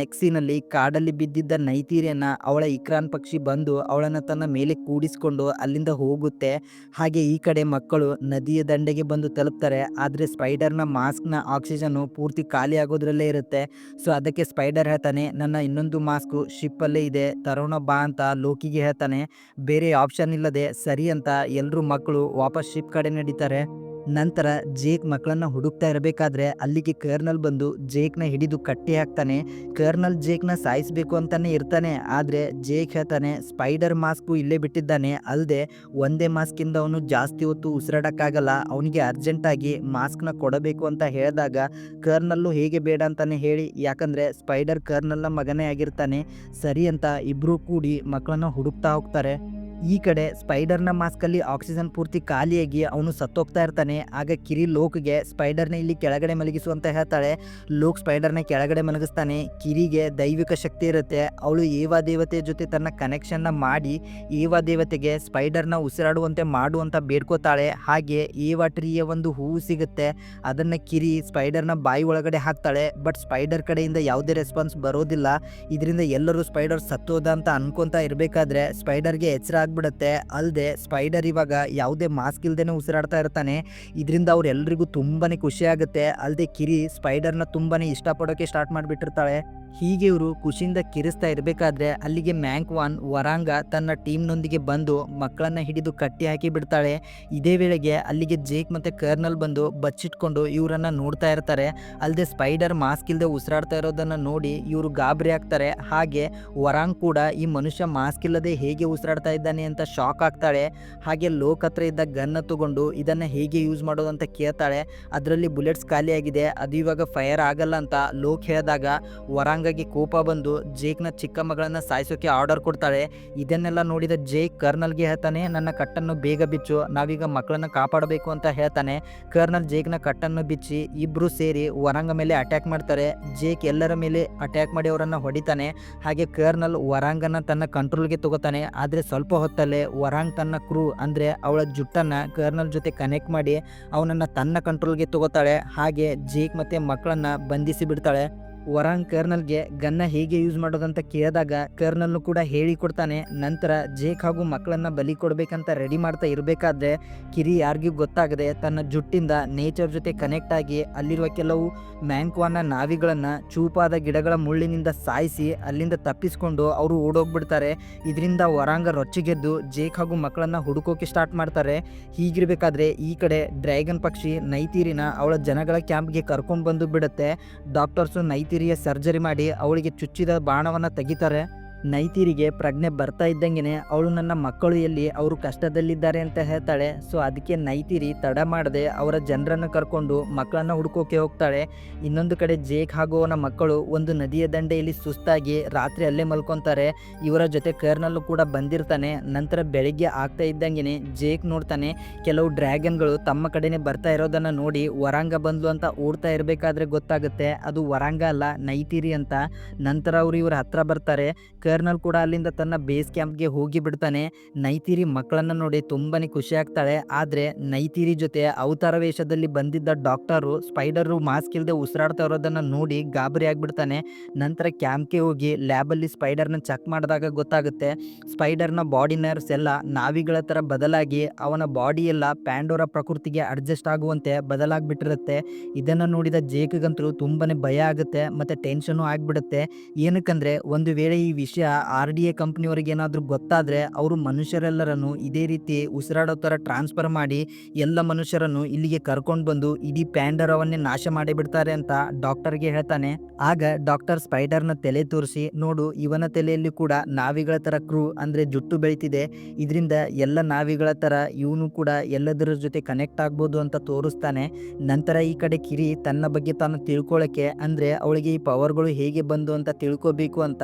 ನೆಕ್ಸ್ಟ್ ಸೀನಲ್ಲಿ ಕಾಡಲ್ಲಿ ಬಿದ್ದಿದ್ದ ನೈತಿರಿಯನ್ನ ಅವಳ ಇಕ್ರಾನ್ ಪಕ್ಷಿ ಬಂದು ಅವಳನ್ನು ತನ್ನ ಮೇಲೆ ಕೂಡಿಸ್ಕೊಂಡು ಅಲ್ಲಿಂದ ಹೋಗುತ್ತೆ. ಹಾಗೆ ಈ ಕಡೆ ಮಕ್ಕಳು ನದಿಯ ದಂಡೆಗೆ ಬಂದು ತಲುಪ್ತಾರೆ. ಆದರೆ ಸ್ಪೈಡರ್ನ ಮಾಸ್ಕ್ನ ಆಕ್ಸಿಜನ್ ಪೂರ್ತಿ ಖಾಲಿ ಆಗೋದ್ರಲ್ಲೇ ಇರುತ್ತೆ. ಸೊ ಅದಕ್ಕೆ ಸ್ಪೈಡರ್ ಹೇಳ್ತಾನೆ ನನ್ನ ಇನ್ನೊಂದು ಮಾಸ್ಕ್ ಶಿಪ್ಪಲ್ಲೇ ಇದೆ, ತರೋಣ ಬಾ ಅಂತ ಲೋಕಿಗೆ ಹೇಳ್ತಾನೆ. ಬೇರೆ ಆಪ್ಷನ್ ಇಲ್ಲದೆ ಸರಿ ಅಂತ ಎಲ್ಲರೂ ಮಕ್ಕಳು ವಾಪಸ್ ಶಿಪ್ ಕಡೆ ನಡೀತಾರೆ. ನಂತರ ಜೇಕ್ ಮಕ್ಕಳನ್ನ ಹುಡುಕ್ತಾ ಇರಬೇಕಾದ್ರೆ ಅಲ್ಲಿಗೆ ಕರ್ನಲ್ ಬಂದು ಜೇಕ್ನ ಹಿಡಿದು ಕಟ್ಟಿ ಹಾಕ್ತಾನೆ. ಕರ್ನಲ್ ಜೇಕ್ನ ಸಾಯಿಸಬೇಕು ಅಂತಾನೆ ಇರ್ತಾನೆ. ಆದರೆ ಜೇಕ್ ಹೇಳ್ತಾನೆ ಸ್ಪೈಡರ್ ಮಾಸ್ಕು ಇಲ್ಲೇ ಬಿಟ್ಟಿದ್ದಾನೆ. ಅಲ್ಲದೆ ಒಂದೇ ಮಾಸ್ಕಿಂದ ಅವನು ಜಾಸ್ತಿ ಹೊತ್ತು ಉಸಿರಾಡಕ್ಕಾಗಲ್ಲ, ಅವನಿಗೆ ಅರ್ಜೆಂಟಾಗಿ ಮಾಸ್ಕ್ನ ಕೊಡಬೇಕು ಅಂತ ಹೇಳಿದಾಗ ಕರ್ನಲ್ಲು ಹೇಗೆ ಬೇಡ ಅಂತಾನೆ ಹೇಳಿ, ಯಾಕಂದರೆ ಸ್ಪೈಡರ್ ಕರ್ನಲ್ನ ಮಗನೇ ಆಗಿರ್ತಾನೆ. ಸರಿ ಅಂತ ಇಬ್ಬರೂ ಕೂಡಿ ಮಕ್ಕಳನ್ನ ಹುಡುಕ್ತಾ ಹೋಗ್ತಾರೆ. ಈ ಕಡೆ ಸ್ಪೈಡರ್ನ ಮಾಸ್ಕಲ್ಲಿ ಆಕ್ಸಿಜನ್ ಪೂರ್ತಿ ಖಾಲಿಯಾಗಿ ಅವನು ಸತ್ತೋಗ್ತಾ ಇರ್ತಾನೆ. ಆಗ ಕಿರಿ ಲೋಕ್ಗೆ ಸ್ಪೈಡರ್ನ ಇಲ್ಲಿ ಕೆಳಗಡೆ ಮಲಗಿಸು ಅಂತ ಹೇಳ್ತಾಳೆ. ಲೋಕ್ ಸ್ಪೈಡರ್ನ ಕೆಳಗಡೆ ಮಲಗಿಸ್ತಾನೆ. ಕಿರಿಗೆ ದೈವಿಕ ಶಕ್ತಿ ಇರುತ್ತೆ. ಅವಳು ಏವಾ ದೇವತೆಯ ಜೊತೆ ತನ್ನ ಕನೆಕ್ಷನ್ನ ಮಾಡಿ ಏವಾ ದೇವತೆಗೆ ಸ್ಪೈಡರ್ನ ಉಸಿರಾಡುವಂತೆ ಮಾಡುವಂತ ಬೇಡ್ಕೋತಾಳೆ. ಹಾಗೆ ಏವಾ ಟ್ರೀಯ ಒಂದು ಹೂವು ಸಿಗುತ್ತೆ. ಅದನ್ನು ಕಿರಿ ಸ್ಪೈಡರ್ನ ಬಾಯಿ ಒಳಗಡೆ ಹಾಕ್ತಾಳೆ. ಬಟ್ ಸ್ಪೈಡರ್ ಕಡೆಯಿಂದ ಯಾವುದೇ ರೆಸ್ಪಾನ್ಸ್ ಬರೋದಿಲ್ಲ. ಇದರಿಂದ ಎಲ್ಲರೂ ಸ್ಪೈಡರ್ ಸತ್ತೋದ ಅಂತ ಅನ್ಕೊಂತಾ ಇರಬೇಕಾದ್ರೆ ಸ್ಪೈಡರ್ಗೆ ಎಚ್ಚರ ಬಿಡುತ್ತೆ. ಅಲ್ಲದೆ ಸ್ಪೈಡರ್ ಇವಾಗ ಯಾವುದೇ ಮಾಸ್ಕ್ ಇಲ್ದೇನೆ ಉಸಿರಾಡ್ತಾ ಇರ್ತಾನೆ. ಇದರಿಂದ ಅವ್ರೆಲ್ರಿಗೂ ತುಂಬಾನೇ ಖುಷಿ ಆಗುತ್ತೆ. ಅಲ್ಲದೆ ಕಿರಿ ಸ್ಪೈಡರ್ನ ತುಂಬಾನೇ ಇಷ್ಟಪಡೋಕೆ ಸ್ಟಾರ್ಟ್ ಮಾಡಿಬಿಟ್ಟಿರ್ತಾಳೆ. ಹೀಗೆ ಇವರು ಖುಷಿಯಿಂದ ಕಿರಿಸ್ತಾ ಇರಬೇಕಾದ್ರೆ ಅಲ್ಲಿಗೆ ಮ್ಯಾಂಕ್ವಾನ್ ವರಾಂಗ ತನ್ನ ಟೀಮ್ನೊಂದಿಗೆ ಬಂದು ಮಕ್ಕಳನ್ನ ಹಿಡಿದು ಕಟ್ಟಿ ಹಾಕಿ ಬಿಡ್ತಾಳೆ. ಇದೇ ವೇಳೆಗೆ ಅಲ್ಲಿಗೆ ಜೇಕ್ ಮತ್ತೆ ಕರ್ನಲ್ ಬಂದು ಬಚ್ಚಿಟ್ಕೊಂಡು ಇವರನ್ನ ನೋಡ್ತಾ ಇರ್ತಾರೆ. ಅಲ್ಲದೆ ಸ್ಪೈಡರ್ ಮಾಸ್ಕ್ ಇಲ್ಲದೆ ಉಸಿರಾಡ್ತಾ ಇರೋದನ್ನ ನೋಡಿ ಇವರು ಗಾಬರಿ ಆಗ್ತಾರೆ. ಹಾಗೆ ವರಾಂಗ್ ಕೂಡ ಈ ಮನುಷ್ಯ ಮಾಸ್ಕ್ ಇಲ್ಲದೆ ಹೇಗೆ ಉಸಿರಾಡ್ತಾ ಇದ್ದಾನೆ ಅಂತ ಶಾಕ್ ಆಗ್ತಾಳೆ. ಹಾಗೆ ಲೋಕ್ ಹತ್ರ ಇದ್ದ ಗನ್ನ ತಗೊಂಡು ಇದನ್ನ ಹೇಗೆ ಯೂಸ್ ಮಾಡೋದು ಅಂತ ಕೇಳ್ತಾಳೆ. ಅದರಲ್ಲಿ ಬುಲೆಟ್ಸ್ ಖಾಲಿಯಾಗಿದೆ, ಅದು ಇವಾಗ ಫೈರ್ ಆಗಲ್ಲ ಅಂತ ಲೋಕ್ ಹೇಳಿದಾಗ ವರಾಂಗಗೆ ಕೋಪ ಬಂದು ಜೇಕ್ನ ಚಿಕ್ಕ ಮಗಳನ್ನ ಸಾಯಿಸೋಕೆ ಆರ್ಡರ್ ಕೊಡ್ತಾಳೆ. ಇದನ್ನೆಲ್ಲ ನೋಡಿದ ಜೇಕ್ ಕರ್ನಲ್ಗೆ ಹೇಳ್ತಾನೆ ನನ್ನ ಕಟ್ಟನ್ನು ಬೇಗ ಬಿಚ್ಚು, ನಾವೀಗ ಮಕ್ಕಳನ್ನ ಕಾಪಾಡಬೇಕು ಅಂತ ಹೇಳ್ತಾನೆ. ಕರ್ನಲ್ ಜೇಕ್ನ ಕಟ್ಟನ್ನು ಬಿಚ್ಚಿ ಇಬ್ರು ಸೇರಿ ವರಾಂಗ ಮೇಲೆ ಅಟ್ಯಾಕ್ ಮಾಡ್ತಾರೆ. ಜೇಕ್ ಎಲ್ಲರ ಮೇಲೆ ಅಟ್ಯಾಕ್ ಮಾಡಿ ಅವರನ್ನ ಹೊಡಿತಾನೆ. ಹಾಗೆ ಕರ್ನಲ್ ವರಾಂಗನ ತನ್ನ ಕಂಟ್ರೋಲ್ಗೆ ತಗೋತಾನೆ. ಆದರೆ ಸ್ವಲ್ಪ ಹೊತ್ತಲ್ಲೇ ವರಾಂಗ್ ತನ್ನ ಕ್ರೂ ಅಂದರೆ ಅವಳ ಜುಟ್ಟನ್ನು ಕರ್ನಲ್ ಜೊತೆ ಕನೆಕ್ಟ್ ಮಾಡಿ ಅವನನ್ನು ತನ್ನ ಕಂಟ್ರೋಲ್ಗೆ ತಗೋತಾಳೆ. ಹಾಗೆ ಜೇಕ್ ಮತ್ತು ಮಕ್ಕಳನ್ನು ಬಂಧಿಸಿ ಬಿಡ್ತಾಳೆ. ವರಾಂಗ್ ಕರ್ನಲ್ಗೆ ಗನ್ನ ಹೇಗೆ ಯೂಸ್ ಮಾಡೋದಂತ ಕೇಳಿದಾಗ ಕರ್ನಲ್ನು ಕೂಡ ಹೇಳಿಕೊಡ್ತಾನೆ. ನಂತರ ಜೇಕ್ ಹಾಗೂ ಮಕ್ಕಳನ್ನ ಬಲಿ ಕೊಡ್ಬೇಕಂತ ರೆಡಿ ಮಾಡ್ತಾ ಇರಬೇಕಾದ್ರೆ ಕಿರಿ ಯಾರಿಗೂ ಗೊತ್ತಾಗದೆ ತನ್ನ ಜುಟ್ಟಿಂದ ನೇಚರ್ ಜೊತೆ ಕನೆಕ್ಟ್ ಆಗಿ ಅಲ್ಲಿರುವ ಕೆಲವು ಮ್ಯಾಂಕ್ವಾನ ನಾವಿಗಳನ್ನ ಚೂಪಾದ ಗಿಡಗಳ ಮುಳ್ಳಿನಿಂದ ಸಾಯಿಸಿ ಅಲ್ಲಿಂದ ತಪ್ಪಿಸ್ಕೊಂಡು ಅವರು ಓಡೋಗ್ಬಿಡ್ತಾರೆ. ಇದರಿಂದ ವರಾಂಗ ರೊಚ್ಚಿಗೆದ್ದು ಜೇಕ್ ಹಾಗೂ ಮಕ್ಕಳನ್ನ ಹುಡುಕೋಕೆ ಸ್ಟಾರ್ಟ್ ಮಾಡ್ತಾರೆ. ಹೀಗಿರ್ಬೇಕಾದ್ರೆ ಈ ಕಡೆ ಡ್ರ್ಯಾಗನ್ ಪಕ್ಷಿ ನೈತೀರಿನ ಅವಳ ಜನಗಳ ಕ್ಯಾಂಪ್ಗೆ ಕರ್ಕೊಂಡ್ ಬಂದು ಬಿಡುತ್ತೆ. ಡಾಕ್ಟರ್ಸು ನೈತೀರಿಯ ಸರ್ಜರಿ ಮಾಡಿ ಅವಳಿಗೆ ಚುಚ್ಚಿದ ಬಾಣವನ್ನ ತೆಗಿತಾರೆ. ನೈತೀರಿಗೆ ಪ್ರಜ್ಞೆ ಬರ್ತಾ ಇದ್ದಂಗೆನೆ ಅವಳು ನನ್ನ ಮಕ್ಕಳು ಎಲ್ಲಿ, ಅವರು ಕಷ್ಟದಲ್ಲಿದ್ದಾರೆ ಅಂತ ಹೇಳ್ತಾಳೆ. ಸೊ ಅದಕ್ಕೆ ನೈತೀರಿ ತಡ ಮಾಡದೆ ಅವರ ಜನರನ್ನು ಕರ್ಕೊಂಡು ಮಕ್ಕಳನ್ನ ಹುಡ್ಕೋಕೆ ಹೋಗ್ತಾಳೆ. ಇನ್ನೊಂದು ಕಡೆ ಜೇಕ್ ಹಾಗೂ ಅವನ ಮಕ್ಕಳು ಒಂದು ನದಿಯ ದಂಡೆಯಲ್ಲಿ ಸುಸ್ತಾಗಿ ರಾತ್ರಿ ಅಲ್ಲೇ ಮಲ್ಕೊತಾರೆ. ಇವರ ಜೊತೆ ಕರ್ನಲ್ಲು ಕೂಡ ಬಂದಿರ್ತಾನೆ. ನಂತರ ಬೆಳಿಗ್ಗೆ ಆಗ್ತಾ ಇದ್ದಂಗೆನೆ ಜೇಕ್ ನೋಡ್ತಾನೆ ಕೆಲವು ಡ್ರ್ಯಾಗನ್ಗಳು ತಮ್ಮ ಕಡೆನೆ ಬರ್ತಾ ಇರೋದನ್ನ ನೋಡಿ ವರಾಂಗ ಬಂದ್ಲು ಅಂತ ಓಡ್ತಾ ಇರಬೇಕಾದ್ರೆ ಗೊತ್ತಾಗುತ್ತೆ ಅದು ವರಾಂಗ ಅಲ್ಲ ನೈತೀರಿ ಅಂತ. ನಂತರ ಅವರು ಇವ್ರ ಹತ್ರ ಬರ್ತಾರೆ. ಕರ್ನಲ್ ಕೂಡ ಅಲ್ಲಿಂದ ತನ್ನ ಬೇಸ್ ಕ್ಯಾಂಪ್ಗೆ ಹೋಗಿ ಬಿಡ್ತಾನೆ. ನೈತೀರಿ ಮಕ್ಕಳನ್ನ ನೋಡಿ ತುಂಬಾನೇ ಖುಷಿ ಆಗ್ತಾಳೆ. ಆದ್ರೆ ನೈತೀರಿ ಜೊತೆ ಅವತಾರ ವೇಷದಲ್ಲಿ ಬಂದಿದ್ದ ಡಾಕ್ಟರು ಸ್ಪೈಡರು ಮಾಸ್ಕ್ ಇಲ್ಲದೆ ಉಸಿರಾಡ್ತಾ ಇರೋದನ್ನ ನೋಡಿ ಗಾಬರಿ ಆಗ್ಬಿಡ್ತಾನೆ. ನಂತರ ಕ್ಯಾಂಪ್ಗೆ ಹೋಗಿ ಲ್ಯಾಬಲ್ಲಿ ಸ್ಪೈಡರ್ನ ಚೆಕ್ ಮಾಡಿದಾಗ ಗೊತ್ತಾಗುತ್ತೆ ಸ್ಪೈಡರ್ನ ಬಾಡಿ ನರ್ವ್ಸ್ ಎಲ್ಲ ನಾವಿಗಳ ಥರ ಬದಲಾಗಿ ಅವನ ಬಾಡಿ ಎಲ್ಲ ಪ್ಯಾಂಡೋರ ಪ್ರಕೃತಿಗೆ ಅಡ್ಜಸ್ಟ್ ಆಗುವಂತೆ ಬದಲಾಗ್ಬಿಟ್ಟಿರುತ್ತೆ. ಇದನ್ನು ನೋಡಿದ ಜೇಕ್ಗಂತೂ ತುಂಬಾನೇ ಭಯ ಆಗುತ್ತೆ ಮತ್ತೆ ಟೆನ್ಷನು ಆಗ್ಬಿಡುತ್ತೆ. ಏನಕ್ಕಂದ್ರೆ ಒಂದು ವೇಳೆ ಈ ವಿಷಯ RDA ಕಂಪ್ನಿಯವರಿಗೆ ಏನಾದರೂ ಗೊತ್ತಾದರೆ ಅವರು ಮನುಷ್ಯರೆಲ್ಲರನ್ನು ಇದೇ ರೀತಿ ಉಸಿರಾಡೋ ಥರ ಟ್ರಾನ್ಸ್ಫರ್ ಮಾಡಿ ಎಲ್ಲ ಮನುಷ್ಯರನ್ನು ಇಲ್ಲಿಗೆ ಕರ್ಕೊಂಡು ಬಂದು ಇಡೀ ಪ್ಯಾಂಡರವನ್ನೇ ನಾಶ ಮಾಡಿಬಿಡ್ತಾರೆ ಅಂತ ಡಾಕ್ಟರ್ಗೆ ಹೇಳ್ತಾನೆ. ಆಗ ಡಾಕ್ಟರ್ ಸ್ಪೈಡರ್ನ ತಲೆ ತೋರಿಸಿ ನೋಡು ಇವನ ತಲೆಯಲ್ಲಿ ಕೂಡ ನಾವಿಗಳ ಥರ ಕ್ರೂ ಅಂದರೆ ಜುಟ್ಟು ಬೆಳೀತಿದೆ, ಇದರಿಂದ ಎಲ್ಲ ನಾವಿಗಳ ಥರ ಇವನು ಕೂಡ ಎಲ್ಲದರ ಜೊತೆ ಕನೆಕ್ಟ್ ಆಗ್ಬೋದು ಅಂತ ತೋರಿಸ್ತಾನೆ. ನಂತರ ಈ ಕಡೆ ಕಿರಿ ತನ್ನ ಬಗ್ಗೆ ತಾನು ತಿಳ್ಕೊಳ್ಳೋಕ್ಕೆ ಅಂದರೆ ಅವಳಿಗೆ ಈ ಪವರ್ಗಳು ಹೇಗೆ ಬಂದು ಅಂತ ತಿಳ್ಕೊಬೇಕು ಅಂತ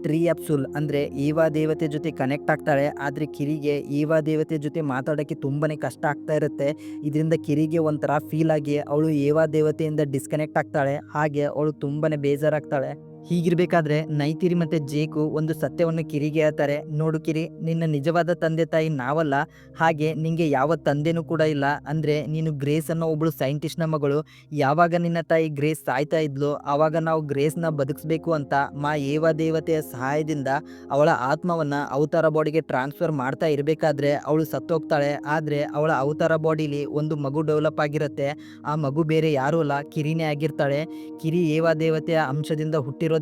ಟ್ರೀ ಅಪ್ಸುಲ್ ಅಂದರೆ ಈವಾ ದೇವತೆ ಜೊತೆ ಕನೆಕ್ಟ್ ಆಗ್ತಾಳೆ. ಆದರೆ ಕಿರಿಗೆ ಈವಾ ದೇವತೆ ಜೊತೆ ಮಾತಾಡೋಕ್ಕೆ ತುಂಬಾನೇ ಕಷ್ಟ ಆಗ್ತಾ ಇರುತ್ತೆ. ಇದರಿಂದ ಕಿರಿಗೆ ಒಂಥರ ಫೀಲ್ ಆಗಿ ಅವಳು ಈವಾ ದೇವತೆಯಿಂದ ಡಿಸ್ಕನೆಕ್ಟ್ ಆಗ್ತಾಳೆ. ಹಾಗೆ ಅವಳು ತುಂಬಾನೇ ಬೇಜಾರಾಗ್ತಾಳೆ. ಹೀಗಿರ್ಬೇಕಾದ್ರೆ ನೈತೀರಿ ಮತ್ತೆ ಜೇಕು ಒಂದು ಸತ್ಯವನ್ನು ಕಿರಿಗೆ ಹೇಳ್ತಾರೆ. ನೋಡು ಕಿರಿ, ನಿನ್ನ ನಿಜವಾದ ತಂದೆ ತಾಯಿ ನಾವಲ್ಲ, ಹಾಗೆ ನಿಂಗೆ ಯಾವ ತಂದೆನೂ ಕೂಡ ಇಲ್ಲ. ಅಂದರೆ ನೀನು ಗ್ರೇಸ್ ಅನ್ನೋ ಒಬ್ಬಳು ಸೈಂಟಿಸ್ಟ್ನ ಮಗಳು. ಯಾವಾಗ ನಿನ್ನ ತಾಯಿ ಗ್ರೇಸ್ ಸಾಯ್ತಾ ಇದ್ಲು ಆವಾಗ ನಾವು ಗ್ರೇಸ್ನ ಬದುಕಿಸ್ಬೇಕು ಅಂತ ಮಾ ಏವಾ ದೇವತೆಯ ಸಹಾಯದಿಂದ ಅವಳ ಆತ್ಮವನ್ನು ಅವತಾರ ಬಾಡಿಗೆ ಟ್ರಾನ್ಸ್ಫರ್ ಮಾಡ್ತಾ ಇರಬೇಕಾದ್ರೆ ಅವಳು ಸತ್ತೋಗ್ತಾಳೆ. ಆದರೆ ಅವಳ ಅವತಾರ ಬಾಡಿಲಿ ಒಂದು ಮಗು ಡೆವಲಪ್ ಆಗಿರುತ್ತೆ. ಆ ಮಗು ಬೇರೆ ಯಾರೂ ಅಲ್ಲ, ಕಿರಿನೇ ಆಗಿರ್ತಾಳೆ. ಕಿರಿ ಏವಾ ದೇವತೆಯ ಅಂಶದಿಂದ ಹುಟ್ಟಿರೋದ್ರಿಂದ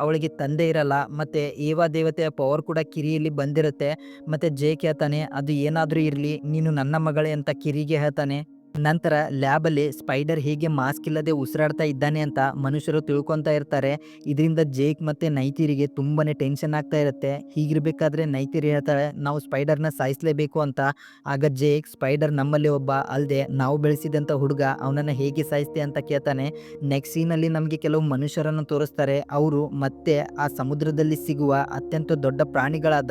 ಅವಳಿಗೆ ತಂದೆ ಇರಲ್ಲ. ಮತ್ತೆ ಏವಾ ದೇವತೆಯ ಪವರ್ ಕೂಡ ಕಿರಿಯಲ್ಲಿ ಬಂದಿರುತ್ತೆ. ಮತ್ತೆ ಜೇಕ್ ಹೇಳ್ತಾನೆ ಅದು ಏನಾದರೂ ಇರಲಿ ನೀನು ನನ್ನ ಮಗಳೇ ಅಂತ ಕಿರಿಗೆ ಹೇಳ್ತಾನೆ. ನಂತರ ಲ್ಯಾಬಲ್ಲಿ ಸ್ಪೈಡರ್ ಹೇಗೆ ಮಾಸ್ಕ್ ಇಲ್ಲದೆ ಉಸಿರಾಡ್ತಾ ಇದ್ದಾನೆ ಅಂತ ಮನುಷ್ಯರು ತಿಳ್ಕೊತಾ ಇರ್ತಾರೆ. ಇದರಿಂದ ಜೇಕ್ ಮತ್ತು ನೈತೀರಿಗೆ ತುಂಬಾ ಟೆನ್ಷನ್ ಆಗ್ತಾ ಇರುತ್ತೆ. ಹೀಗಿರಬೇಕಾದ್ರೆ ನೈತೀರಿ ಹೇಳ್ತಾಳೆ ನಾವು ಸ್ಪೈಡರ್ನ ಸಾಯಿಸಲೇಬೇಕು ಅಂತ. ಆಗ ಜೇಕ್ ಸ್ಪೈಡರ್ ನಮ್ಮಲ್ಲಿ ಒಬ್ಬ ಅಲ್ಲದೆ ನಾವು ಬೆಳೆಸಿದಂಥ ಹುಡುಗ, ಅವನನ್ನು ಹೇಗೆ ಸಾಯಿಸ್ತೆ ಅಂತ ಕೇಳ್ತಾನೆ. ನೆಕ್ಸ್ಟ್ ಸೀನಲ್ಲಿ ನಮಗೆ ಕೆಲವು ಮನುಷ್ಯರನ್ನು ತೋರಿಸ್ತಾರೆ. ಅವರು ಮತ್ತೆ ಆ ಸಮುದ್ರದಲ್ಲಿ ಸಿಗುವ ಅತ್ಯಂತ ದೊಡ್ಡ ಪ್ರಾಣಿಗಳಾದ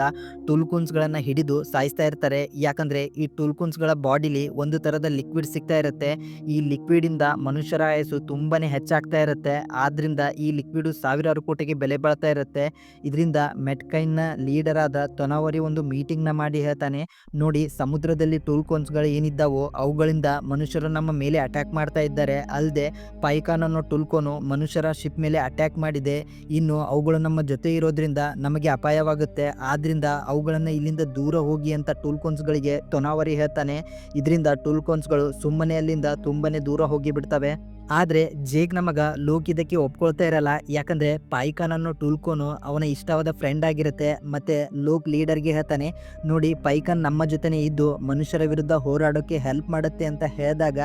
ಟುಲ್ಕುನ್ಸ್ಗಳನ್ನು ಹಿಡಿದು ಸಾಯಿಸ್ತಾ ಇರ್ತಾರೆ. ಯಾಕಂದರೆ ಈ ಟುಲ್ಕುನ್ಸ್ಗಳ ಬಾಡಿಲಿ ಒಂದು ಥರದ ಲಿಕ್ವಿಡ್ ಸಿಗ್ತಾ ಇರುತ್ತೆ. ಈ ಲಿಕ್ವಿಡ್ ಇಂದ ಮನುಷ್ಯರ ಆಯಸ್ಸು ತುಂಬಾನೇ ಹೆಚ್ಚಾಗ್ತಾ ಇರುತ್ತೆ. ಆದ್ರಿಂದ ಈ ಲಿಕ್ವಿಡ್ ಸಾವಿರಾರು ಕೋಟಿಗೆ ಬೆಲೆ ಬಾಳ್ತಾ ಇರುತ್ತೆ. ಇದರಿಂದ ಮೆಟ್ಕೈನ್ನ ಲೀಡರ್ ಆದ ತೊನವರಿ ಒಂದು ಮೀಟಿಂಗ್ ನ ಮಾಡಿ ಹೇಳ್ತಾನೆ ನೋಡಿ ಸಮುದ್ರದಲ್ಲಿ ಟುಲ್ಕೋನ್ಸ್ಗಳು ಏನಿದ್ದಾವೋ ಅವುಗಳಿಂದ ಮನುಷ್ಯರು ನಮ್ಮ ಮೇಲೆ ಅಟ್ಯಾಕ್ ಮಾಡ್ತಾ ಇದ್ದಾರೆ. ಅಲ್ಲದೆ ಪೈಕಾನ್ ಅನ್ನೋ ಟುಲ್ಕೋನು ಮನುಷ್ಯರ ಶಿಪ್ ಮೇಲೆ ಅಟ್ಯಾಕ್ ಮಾಡಿದೆ. ಇನ್ನು ಅವುಗಳು ನಮ್ಮ ಜೊತೆ ಇರೋದ್ರಿಂದ ನಮಗೆ ಅಪಾಯವಾಗುತ್ತೆ. ಆದ್ರಿಂದ ಅವುಗಳನ್ನ ಇಲ್ಲಿಂದ ದೂರ ಹೋಗಿ ಅಂತ ಟುಲ್ಕೋನ್ಸ್ಗಳಿಗೆ ತೊನಾವರಿ ಹೇಳ್ತಾನೆ. ಇದರಿಂದ ಟುಲ್ಕೋನ್ಸ್ಗಳು ಸುಮ್ಮನೆ ಅಲ್ಲಿಂದ ತುಂಬಾನೇ ದೂರ ಹೋಗಿ ಬಿಡ್ತವೆ. ಆದರೆ ಜೇಕ್ನ ಮಗ ಲೋಕ್ ಇದಕ್ಕೆ ಒಪ್ಕೊಳ್ತಾ ಇರಲ್ಲ. ಯಾಕಂದರೆ ಪೈಕಾನ್ ಅನ್ನೋ ಟುಲ್ಕೋನು ಅವನ ಇಷ್ಟವಾದ ಫ್ರೆಂಡ್ ಆಗಿರುತ್ತೆ. ಮತ್ತು ಲೋಕ್ ಲೀಡರ್ಗೆ ಹೇಳ್ತಾನೆ ನೋಡಿ ಪೈಕಾನ್ ನಮ್ಮ ಜೊತೆನೇ ಇದ್ದು ಮನುಷ್ಯರ ವಿರುದ್ಧ ಹೋರಾಡೋಕ್ಕೆ ಹೆಲ್ಪ್ ಮಾಡುತ್ತೆ ಅಂತ ಹೇಳಿದಾಗ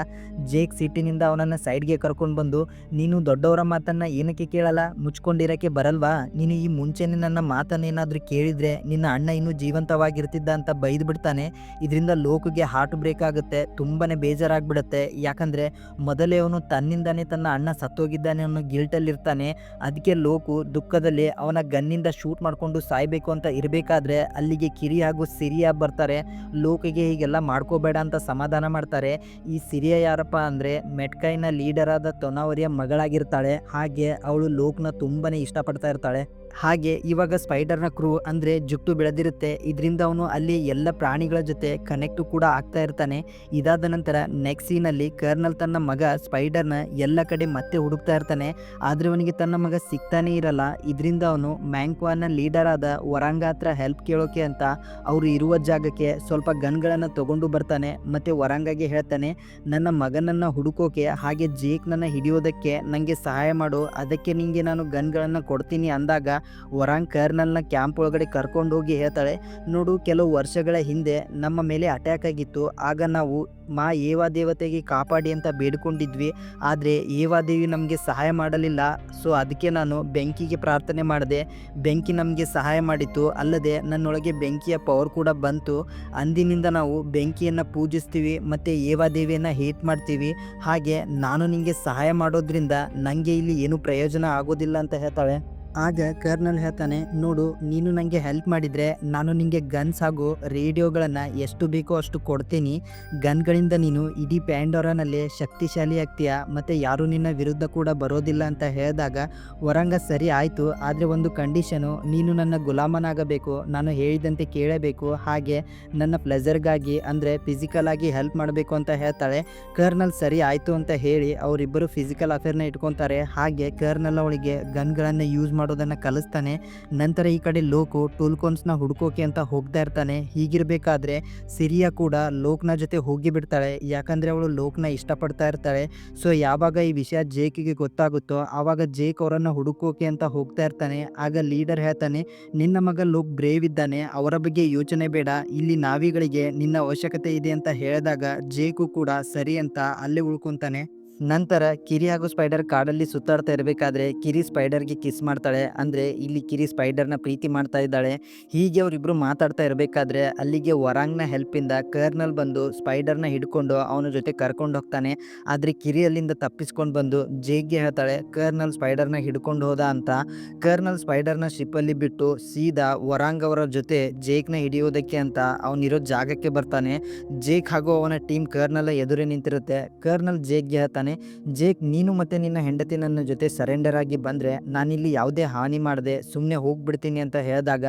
ಜೇಕ್ ಸಿಟ್ಟಿನಿಂದ ಅವನನ್ನು ಸೈಡ್ಗೆ ಕರ್ಕೊಂಡು ಬಂದು ನೀನು ದೊಡ್ಡವರ ಮಾತನ್ನು ಏನಕ್ಕೆ ಕೇಳಲ್ಲ, ಮುಚ್ಕೊಂಡಿರೋಕ್ಕೆ ಬರಲ್ವಾ, ನೀನು ಈ ಮುಂಚೆನೇ ನನ್ನ ಮಾತನ್ನೇನಾದರೂ ಕೇಳಿದರೆ ನಿನ್ನ ಅಣ್ಣ ಇನ್ನೂ ಜೀವಂತವಾಗಿರ್ತಿದ್ದ ಅಂತ ಬೈದು ಬಿಡ್ತಾನೆ. ಇದರಿಂದ ಲೋಕ್ಗೆ ಹಾರ್ಟ್ ಬ್ರೇಕ್ ಆಗುತ್ತೆ, ತುಂಬಾ ಬೇಜಾರಾಗ್ಬಿಡುತ್ತೆ. ಯಾಕಂದರೆ ಮೊದಲೇ ಅವನು ತನ್ನಿಂದಾನೇ ತನ್ನ ಅಣ್ಣ ಸತ್ತೋಗಿದ್ದಾನೆ ಅನ್ನೋ ಗಿಲ್ಟಲ್ಲಿರ್ತಾನೆ. ಅದಕ್ಕೆ ಲೋಕು ದುಃಖದಲ್ಲಿ ಅವನ ಗನ್ನಿಂದ ಶೂಟ್ ಮಾಡಿಕೊಂಡು ಸಾಯಬೇಕು ಅಂತ ಇರಬೇಕಾದ್ರೆ ಅಲ್ಲಿಗೆ ಕಿರಿ ಹಾಗೂ ಸಿರಿಯಾ ಬರ್ತಾರೆ. ಲೋಕಿಗೆ ಹೀಗೆಲ್ಲ ಮಾಡ್ಕೋಬೇಡ ಅಂತ ಸಮಾಧಾನ ಮಾಡ್ತಾರೆ. ಈ ಸಿರಿಯಾ ಯಾರಪ್ಪ ಅಂದರೆ ಮೆಟ್ಕೈನ ಲೀಡರ್ ಆದ ತೊನಾವರಿಯ ಮಗಳಾಗಿರ್ತಾಳೆ. ಹಾಗೆ ಅವಳು ಲೋಕ್ನ ತುಂಬಾ ಇಷ್ಟಪಡ್ತಾ ಇರ್ತಾಳೆ. ಹಾಗೆ ಇವಾಗ ಸ್ಪೈಡರ್ನ ಕ್ರೂ ಅಂದರೆ ಜುಟ್ಟು ಬೆಳೆದಿರುತ್ತೆ, ಇದರಿಂದ ಅವನು ಅಲ್ಲಿ ಎಲ್ಲ ಪ್ರಾಣಿಗಳ ಜೊತೆ ಕನೆಕ್ಟು ಕೂಡ ಆಗ್ತಾ ಇರ್ತಾನೆ. ಇದಾದ ನಂತರ ನೆಕ್ಸ್ಟ್ ಸೀನಲ್ಲಿ ಕರ್ನಲ್ ತನ್ನ ಮಗ ಸ್ಪೈಡರ್ನ ಎಲ್ಲ ಕಡೆ ಮತ್ತೆ ಹುಡುಕ್ತಾ ಇರ್ತಾನೆ, ಆದರೆ ಅವನಿಗೆ ತನ್ನ ಮಗ ಸಿಗ್ತಾನೇ ಇರಲ್ಲ. ಇದರಿಂದ ಅವನು ಮ್ಯಾಂಕ್ವಾನ ಲೀಡರ್ ಆದ ವರಾಂಗ ಹತ್ರ ಹೆಲ್ಪ್ ಕೇಳೋಕೆ ಅಂತ ಅವರು ಇರುವ ಜಾಗಕ್ಕೆ ಸ್ವಲ್ಪ ಗನ್ಗಳನ್ನು ತಗೊಂಡು ಬರ್ತಾನೆ. ಮತ್ತು ವರಾಂಗಗೆ ಹೇಳ್ತಾನೆ, ನನ್ನ ಮಗನನ್ನು ಹುಡುಕೋಕೆ ಹಾಗೆ ಜೇಕ್ನನ್ನು ಹಿಡಿಯೋದಕ್ಕೆ ನನಗೆ ಸಹಾಯ ಮಾಡು, ಅದಕ್ಕೆ ನಿಂಗೆ ನಾನು ಗನ್ಗಳನ್ನು ಕೊಡ್ತೀನಿ ಅಂದಾಗ ವರಾಂಗ್ ಕರ್ನಲ್ನ ಕ್ಯಾಂಪ್ ಒಳಗಡೆ ಕರ್ಕೊಂಡು ಹೋಗಿ ಹೇಳ್ತಾಳೆ, ನೋಡು ಕೆಲವು ವರ್ಷಗಳ ಹಿಂದೆ ನಮ್ಮ ಮೇಲೆ ಅಟ್ಯಾಕ್ ಆಗಿತ್ತು, ಆಗ ನಾವು ಮಾ ಏವಾ ದೇವತೆಗೆ ಕಾಪಾಡಿ ಅಂತ ಬೇಡ್ಕೊಂಡಿದ್ವಿ, ಆದರೆ ಏವಾದೇವಿ ನಮಗೆ ಸಹಾಯ ಮಾಡಲಿಲ್ಲ. ಸೊ ಅದಕ್ಕೆ ನಾನು ಬೆಂಕಿಗೆ ಪ್ರಾರ್ಥನೆ ಮಾಡಿದೆ, ಬೆಂಕಿ ನಮಗೆ ಸಹಾಯ ಮಾಡಿತು, ಅಲ್ಲದೆ ನನ್ನೊಳಗೆ ಬೆಂಕಿಯ ಪವರ್ ಕೂಡ ಬಂತು. ಅಂದಿನಿಂದ ನಾವು ಬೆಂಕಿಯನ್ನು ಪೂಜಿಸ್ತೀವಿ ಮತ್ತು ಏವಾದೇವಿಯನ್ನು ಹೇಟ್ ಮಾಡ್ತೀವಿ, ಹಾಗೆ ನಾನು ನಿಮಗೆ ಸಹಾಯ ಮಾಡೋದ್ರಿಂದ ನನಗೆ ಇಲ್ಲಿ ಏನು ಪ್ರಯೋಜನ ಆಗೋದಿಲ್ಲ ಅಂತ ಹೇಳ್ತಾಳೆ. ಆಗ ಕರ್ನಲ್ ಹೇಳ್ತಾನೆ, ನೋಡು ನೀನು ನನಗೆ ಹೆಲ್ಪ್ ಮಾಡಿದರೆ ನಾನು ನಿನಗೆ ಗನ್ಸ್ ಹಾಗೂ ರೇಡಿಯೋಗಳನ್ನು ಎಷ್ಟು ಬೇಕೋ ಅಷ್ಟು ಕೊಡ್ತೀನಿ, ಗನ್ಗಳಿಂದ ನೀನು ಇಡೀ ಪ್ಯಾಂಡೋರಾನಲ್ಲಿ ಶಕ್ತಿಶಾಲಿ ಆಗ್ತೀಯ ಮತ್ತು ಯಾರೂ ನಿನ್ನ ವಿರುದ್ಧ ಕೂಡ ಬರೋದಿಲ್ಲ ಅಂತ ಹೇಳಿದಾಗ ವರಾಂಗ ಸರಿ ಆಯಿತು, ಆದರೆ ಒಂದು ಕಂಡೀಷನು, ನೀನು ನನ್ನ ಗುಲಾಮನಾಗಬೇಕು, ನಾನು ಹೇಳಿದಂತೆ ಕೇಳಬೇಕು, ಹಾಗೆ ನನ್ನ ಪ್ಲೆಜರ್ಗಾಗಿ ಅಂದರೆ ಫಿಸಿಕಲ್ ಆಗಿ ಹೆಲ್ಪ್ ಮಾಡಬೇಕು ಅಂತ ಹೇಳ್ತಾಳೆ. ಕರ್ನಲ್ ಸರಿ ಆಯಿತು ಅಂತ ಹೇಳಿ ಅವರಿಬ್ಬರು ಫಿಸಿಕಲ್ ಅಫೇರ್ನ ಇಟ್ಕೊತಾರೆ. ಹಾಗೆ ಕರ್ನಲ್ ಅವಳಿಗೆ ಗನ್ಗಳನ್ನು ಯೂಸ್ ಮಾಡೋದನ್ನು ಕಲಿಸ್ತಾನೆ. ನಂತರ ಈ ಕಡೆ ಲೋಕು ಟೂಲ್ಕೋನ್ಸ್ನ ಹುಡುಕೋಕೆ ಅಂತ ಹೋಗ್ತಾ ಇರ್ತಾನೆ. ಹೀಗಿರಬೇಕಾದ್ರೆ ಸಿರಿಯಾ ಕೂಡ ಲೋಕ್ನ ಜೊತೆ ಹೋಗಿ ಬಿಡ್ತಾಳೆ, ಯಾಕಂದರೆ ಅವಳು ಲೋಕ್ನ ಇಷ್ಟಪಡ್ತಾ ಇರ್ತಾಳೆ. ಸೊ ಯಾವಾಗ ಈ ವಿಷಯ ಜೇಕಿಗೆ ಗೊತ್ತಾಗುತ್ತೋ ಆವಾಗ ಜೇಕ್ ಅವರನ್ನು ಹುಡುಕೋಕೆ ಅಂತ ಹೋಗ್ತಾ ಇರ್ತಾನೆ. ಆಗ ಲೀಡರ್ ಹೇಳ್ತಾನೆ, ನಿನ್ನ ಮಗ ಲೋಕ್ ಬ್ರೇವ್ ಇದ್ದಾನೆ, ಅವರ ಬಗ್ಗೆ ಯೋಚನೆ ಬೇಡ, ಇಲ್ಲಿ ನಾವಿಗಳಿಗೆ ನಿನ್ನ ಅವಶ್ಯಕತೆ ಇದೆ ಅಂತ ಹೇಳಿದಾಗ ಜೇಕು ಕೂಡ ಸರಿ ಅಂತ ಅಲ್ಲೇ ಉಳ್ಕೊತಾನೆ. ನಂತರ ಕಿರಿ ಹಾಗೂ ಸ್ಪೈಡರ್ ಕಾಡಲ್ಲಿ ಸುತ್ತಾಡ್ತಾ ಇರಬೇಕಾದ್ರೆ ಕಿರಿ ಸ್ಪೈಡರ್ಗೆ ಕಿಸ್ ಮಾಡ್ತಾಳೆ, ಅಂದರೆ ಇಲ್ಲಿ ಕಿರಿ ಸ್ಪೈಡರ್ನ ಪ್ರೀತಿ ಮಾಡ್ತಾ ಇದ್ದಾಳೆ. ಹೀಗೆ ಅವರಿಬ್ಬರು ಮಾತಾಡ್ತಾ ಇರಬೇಕಾದ್ರೆ ಅಲ್ಲಿಗೆ ವರಾಂಗ್ನ ಹೆಲ್ಪಿಂದ ಕರ್ನಲ್ ಬಂದು ಸ್ಪೈಡರ್ನ ಹಿಡ್ಕೊಂಡು ಅವನ ಜೊತೆ ಕರ್ಕೊಂಡು ಹೋಗ್ತಾನೆ. ಆದರೆ ಕಿರಿ ಅಲ್ಲಿಂದ ತಪ್ಪಿಸ್ಕೊಂಡು ಬಂದು ಜೇಕ್ಗೆ ಹೇಳ್ತಾಳೆ ಕರ್ನಲ್ ಸ್ಪೈಡರ್ನ ಹಿಡ್ಕೊಂಡು ಹೋದ ಅಂತ. ಕರ್ನಲ್ ಸ್ಪೈಡರ್ನ ಶಿಪ್ಪಲ್ಲಿ ಬಿಟ್ಟು ಸೀದಾ ವರಾಂಗ್ ಅವರ ಜೊತೆ ಜೇಕ್ನ ಹಿಡಿಯೋದಕ್ಕೆ ಅಂತ ಅವನಿರೋ ಜಾಗಕ್ಕೆ ಬರ್ತಾನೆ. ಜೇಕ್ ಹಾಗೂ ಅವನ ಟೀಮ್ ಕರ್ನಲ್ ಎದುರೇ ನಿಂತಿರುತ್ತೆ. ಕರ್ನಲ್ ಜೇಕ್ಗೆ ಹೇಳ್ತಾನೆ, ಜೇಕ್ ನೀನು ಮತ್ತು ನಿನ್ನ ಹೆಂಡತಿ ನನ್ನ ಜೊತೆ ಸರೆಂಡರ್ ಆಗಿ ಬಂದರೆ ನಾನಿಲ್ಲಿ ಯಾವುದೇ ಹಾನಿ ಮಾಡದೆ ಸುಮ್ಮನೆ ಹೋಗ್ಬಿಡ್ತೀನಿ ಅಂತ ಹೇಳಿದಾಗ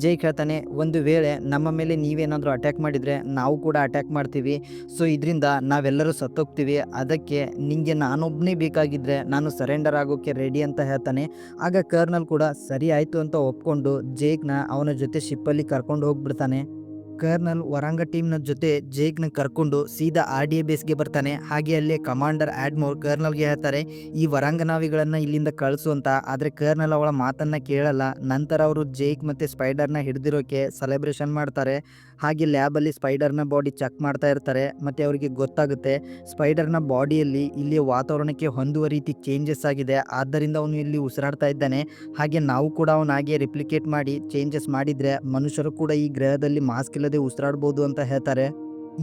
ಜೇಕ್ ಹೇಳ್ತಾನೆ, ಒಂದು ವೇಳೆ ನಮ್ಮ ಮೇಲೆ ನೀವೇನಾದರೂ ಅಟ್ಯಾಕ್ ಮಾಡಿದರೆ ನಾವು ಕೂಡ ಅಟ್ಯಾಕ್ ಮಾಡ್ತೀವಿ, ಸೊ ಇದರಿಂದ ನಾವೆಲ್ಲರೂ ಸತ್ತೋಗ್ತೀವಿ, ಅದಕ್ಕೆ ನಿಮಗೆ ನಾನೊಬ್ಬನೇ ಬೇಕಾಗಿದ್ದರೆ ನಾನು ಸರೆಂಡರ್ ಆಗೋಕ್ಕೆ ರೆಡಿ ಅಂತ ಹೇಳ್ತಾನೆ. ಆಗ ಕರ್ನಲ್ ಕೂಡ ಸರಿ ಆಯಿತು ಅಂತ ಒಪ್ಕೊಂಡು ಜೇಕ್ನ ಅವನ ಜೊತೆ ಶಿಪ್ಪಲ್ಲಿ ಕರ್ಕೊಂಡು ಹೋಗ್ಬಿಡ್ತಾನೆ. ಕರ್ನಲ್ ವರಾಂಗ ಟೀಮ್ನ ಜೊತೆ ಜೇಕ್ನ ಕರ್ಕೊಂಡು ಸೀದಾ RDA ಬೇಸ್ಗೆ ಬರ್ತಾನೆ. ಹಾಗೆ ಅಲ್ಲೇ ಕಮಾಂಡರ್ ಆಡ್ಮೋರ್ ಕರ್ನಲ್ಗೆ ಹೇಳ್ತಾರೆ, ಈ ವರಾಂಗನಾವಿಗಳನ್ನು ಇಲ್ಲಿಂದ ಕಳಿಸು ಅಂತ. ಆದರೆ ಕರ್ನಲ್ ಅವಳ ಮಾತನ್ನು ಕೇಳಲ್ಲ. ನಂತರ ಅವರು ಜೇಕ್ ಮತ್ತು ಸ್ಪೈಡರ್ನ ಹಿಡಿದಿರೋಕೆ ಸೆಲೆಬ್ರೇಷನ್ ಮಾಡ್ತಾರೆ. ಹಾಗೆ ಲ್ಯಾಬಲ್ಲಿ ಸ್ಪೈಡರ್ನ ಬಾಡಿ ಚೆಕ್ ಮಾಡ್ತಾ ಇರ್ತಾರೆ. ಮತ್ತು ಅವರಿಗೆ ಗೊತ್ತಾಗುತ್ತೆ ಸ್ಪೈಡರ್ನ ಬಾಡಿಯಲ್ಲಿ ಇಲ್ಲಿ ವಾತಾವರಣಕ್ಕೆ ಹೊಂದುವ ರೀತಿ ಚೇಂಜಸ್ ಆಗಿದೆ, ಆದ್ದರಿಂದ ಅವನು ಇಲ್ಲಿ ಉಸಿರಾಡ್ತಾ ಇದ್ದಾನೆ. ಹಾಗೆ ನಾವು ಕೂಡ ಅವನಾಗೆ ರಿಪ್ಲಿಕೇಟ್ ಮಾಡಿ ಚೇಂಜಸ್ ಮಾಡಿದರೆ ಮನುಷ್ಯರು ಕೂಡ ಈ ಗ್ರಹದಲ್ಲಿ ಮಾಸ್ಕ್ ಇಲ್ಲದೆ ಉಸಿರಾಡ್ಬೋದು ಅಂತ ಹೇಳ್ತಾರೆ.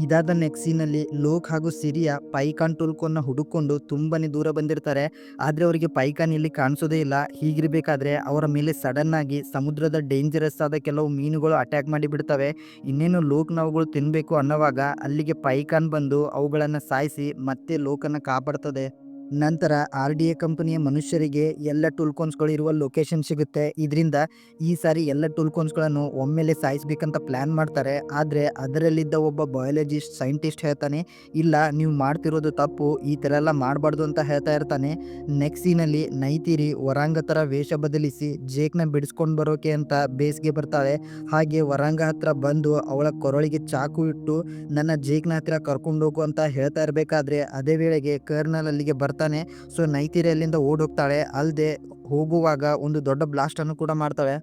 ಇದಾದ ನೆಕ್ಸ್ಟ್ ಸೀನಲ್ಲಿ ಲೋಕ್ ಹಾಗೂ ಸಿರಿಯಾ ಪೈಕಾನ್ ಟೂಲ್ಕೋನ್ನ ಹುಡುಕೊಂಡು ತುಂಬನೇ ದೂರ ಬಂದಿರ್ತಾರೆ, ಆದರೆ ಅವರಿಗೆ ಪೈಕಾನ್ ಇಲ್ಲಿ ಕಾಣಿಸೋದೇ ಇಲ್ಲ. ಹೀಗಿರಬೇಕಾದ್ರೆ ಅವರ ಮೇಲೆ ಸಡನ್ ಆಗಿ ಸಮುದ್ರದ ಡೇಂಜರಸ್ ಆದ ಕೆಲವು ಮೀನುಗಳು ಅಟ್ಯಾಕ್ ಮಾಡಿ ಬಿಡ್ತವೆ. ಇನ್ನೇನು ಲೋಕ್ನ ಅವುಗಳು ತಿನ್ನಬೇಕು ಅನ್ನೋವಾಗ ಅಲ್ಲಿಗೆ ಪೈಕಾನ್ ಬಂದು ಅವುಗಳನ್ನು ಸಾಯಿಸಿ ಮತ್ತೆ ಲೋಕನ್ನು ಕಾಪಾಡ್ತದೆ. ನಂತರ RDA ಕಂಪನಿಯ ಮನುಷ್ಯರಿಗೆ ಎಲ್ಲ ಟೂಲ್ಕೋನ್ಸ್ಗಳು ಇರುವ ಲೊಕೇಶನ್ ಸಿಗುತ್ತೆ. ಇದರಿಂದ ಈ ಸಾರಿ ಎಲ್ಲ ಟೂಲ್ಕೋನ್ಸ್ಗಳನ್ನು ಒಮ್ಮೆಲೆ ಸಾಯಿಸ್ಬೇಕಂತ ಪ್ಲ್ಯಾನ್ ಮಾಡ್ತಾರೆ. ಆದರೆ ಅದರಲ್ಲಿದ್ದ ಒಬ್ಬ ಬಯಾಲಜಿಸ್ಟ್ ಸೈಂಟಿಸ್ಟ್ ಹೇಳ್ತಾನೆ, ಇಲ್ಲ ನೀವು ಮಾಡ್ತಿರೋದು ತಪ್ಪು, ಈ ಥರ ಎಲ್ಲ ಮಾಡಬಾರ್ದು ಅಂತ ಹೇಳ್ತಾ ಇರ್ತಾನೆ. ನೆಕ್ಸ್ಟ್ ಸೀನಲ್ಲಿ ನೈತಿರಿ ವರಾಂಗ ಥರ ವೇಷ ಬದಲಿಸಿ ಜೇಕ್ನ ಬಿಡಿಸ್ಕೊಂಡು ಬರೋಕೆ ಅಂತ ಬೇಸ್ಗೆ ಬರ್ತಾಳೆ. ಹಾಗೆ ವರಾಂಗ ಹತ್ರ ಬಂದು ಅವಳ ಕೊರಳಿಗೆ ಚಾಕು ಇಟ್ಟು ನನ್ನ ಜೇಕ್ನ ಹತ್ರ ಕರ್ಕೊಂಡು ಹೋಗು ಅಂತ ಹೇಳ್ತಾ ಇರಬೇಕಾದ್ರೆ ಅದೇ ವೇಳೆಗೆ ಕರ್ನಲ್ ಅಲ್ಲಿಗೆ ಬರ್ತಾನೆ. ಸೊ ನೈತಿರಿ ಅಲ್ಲಿಂದ ಓಡೋಗ್ತಾಳೆ, ಅಲ್ಲದೆ ಹೋಗುವಾಗ ಒಂದು ದೊಡ್ಡ ಬ್ಲಾಸ್ಟನ್ನು ಕೂಡ ಮಾಡ್ತಾಳೆ.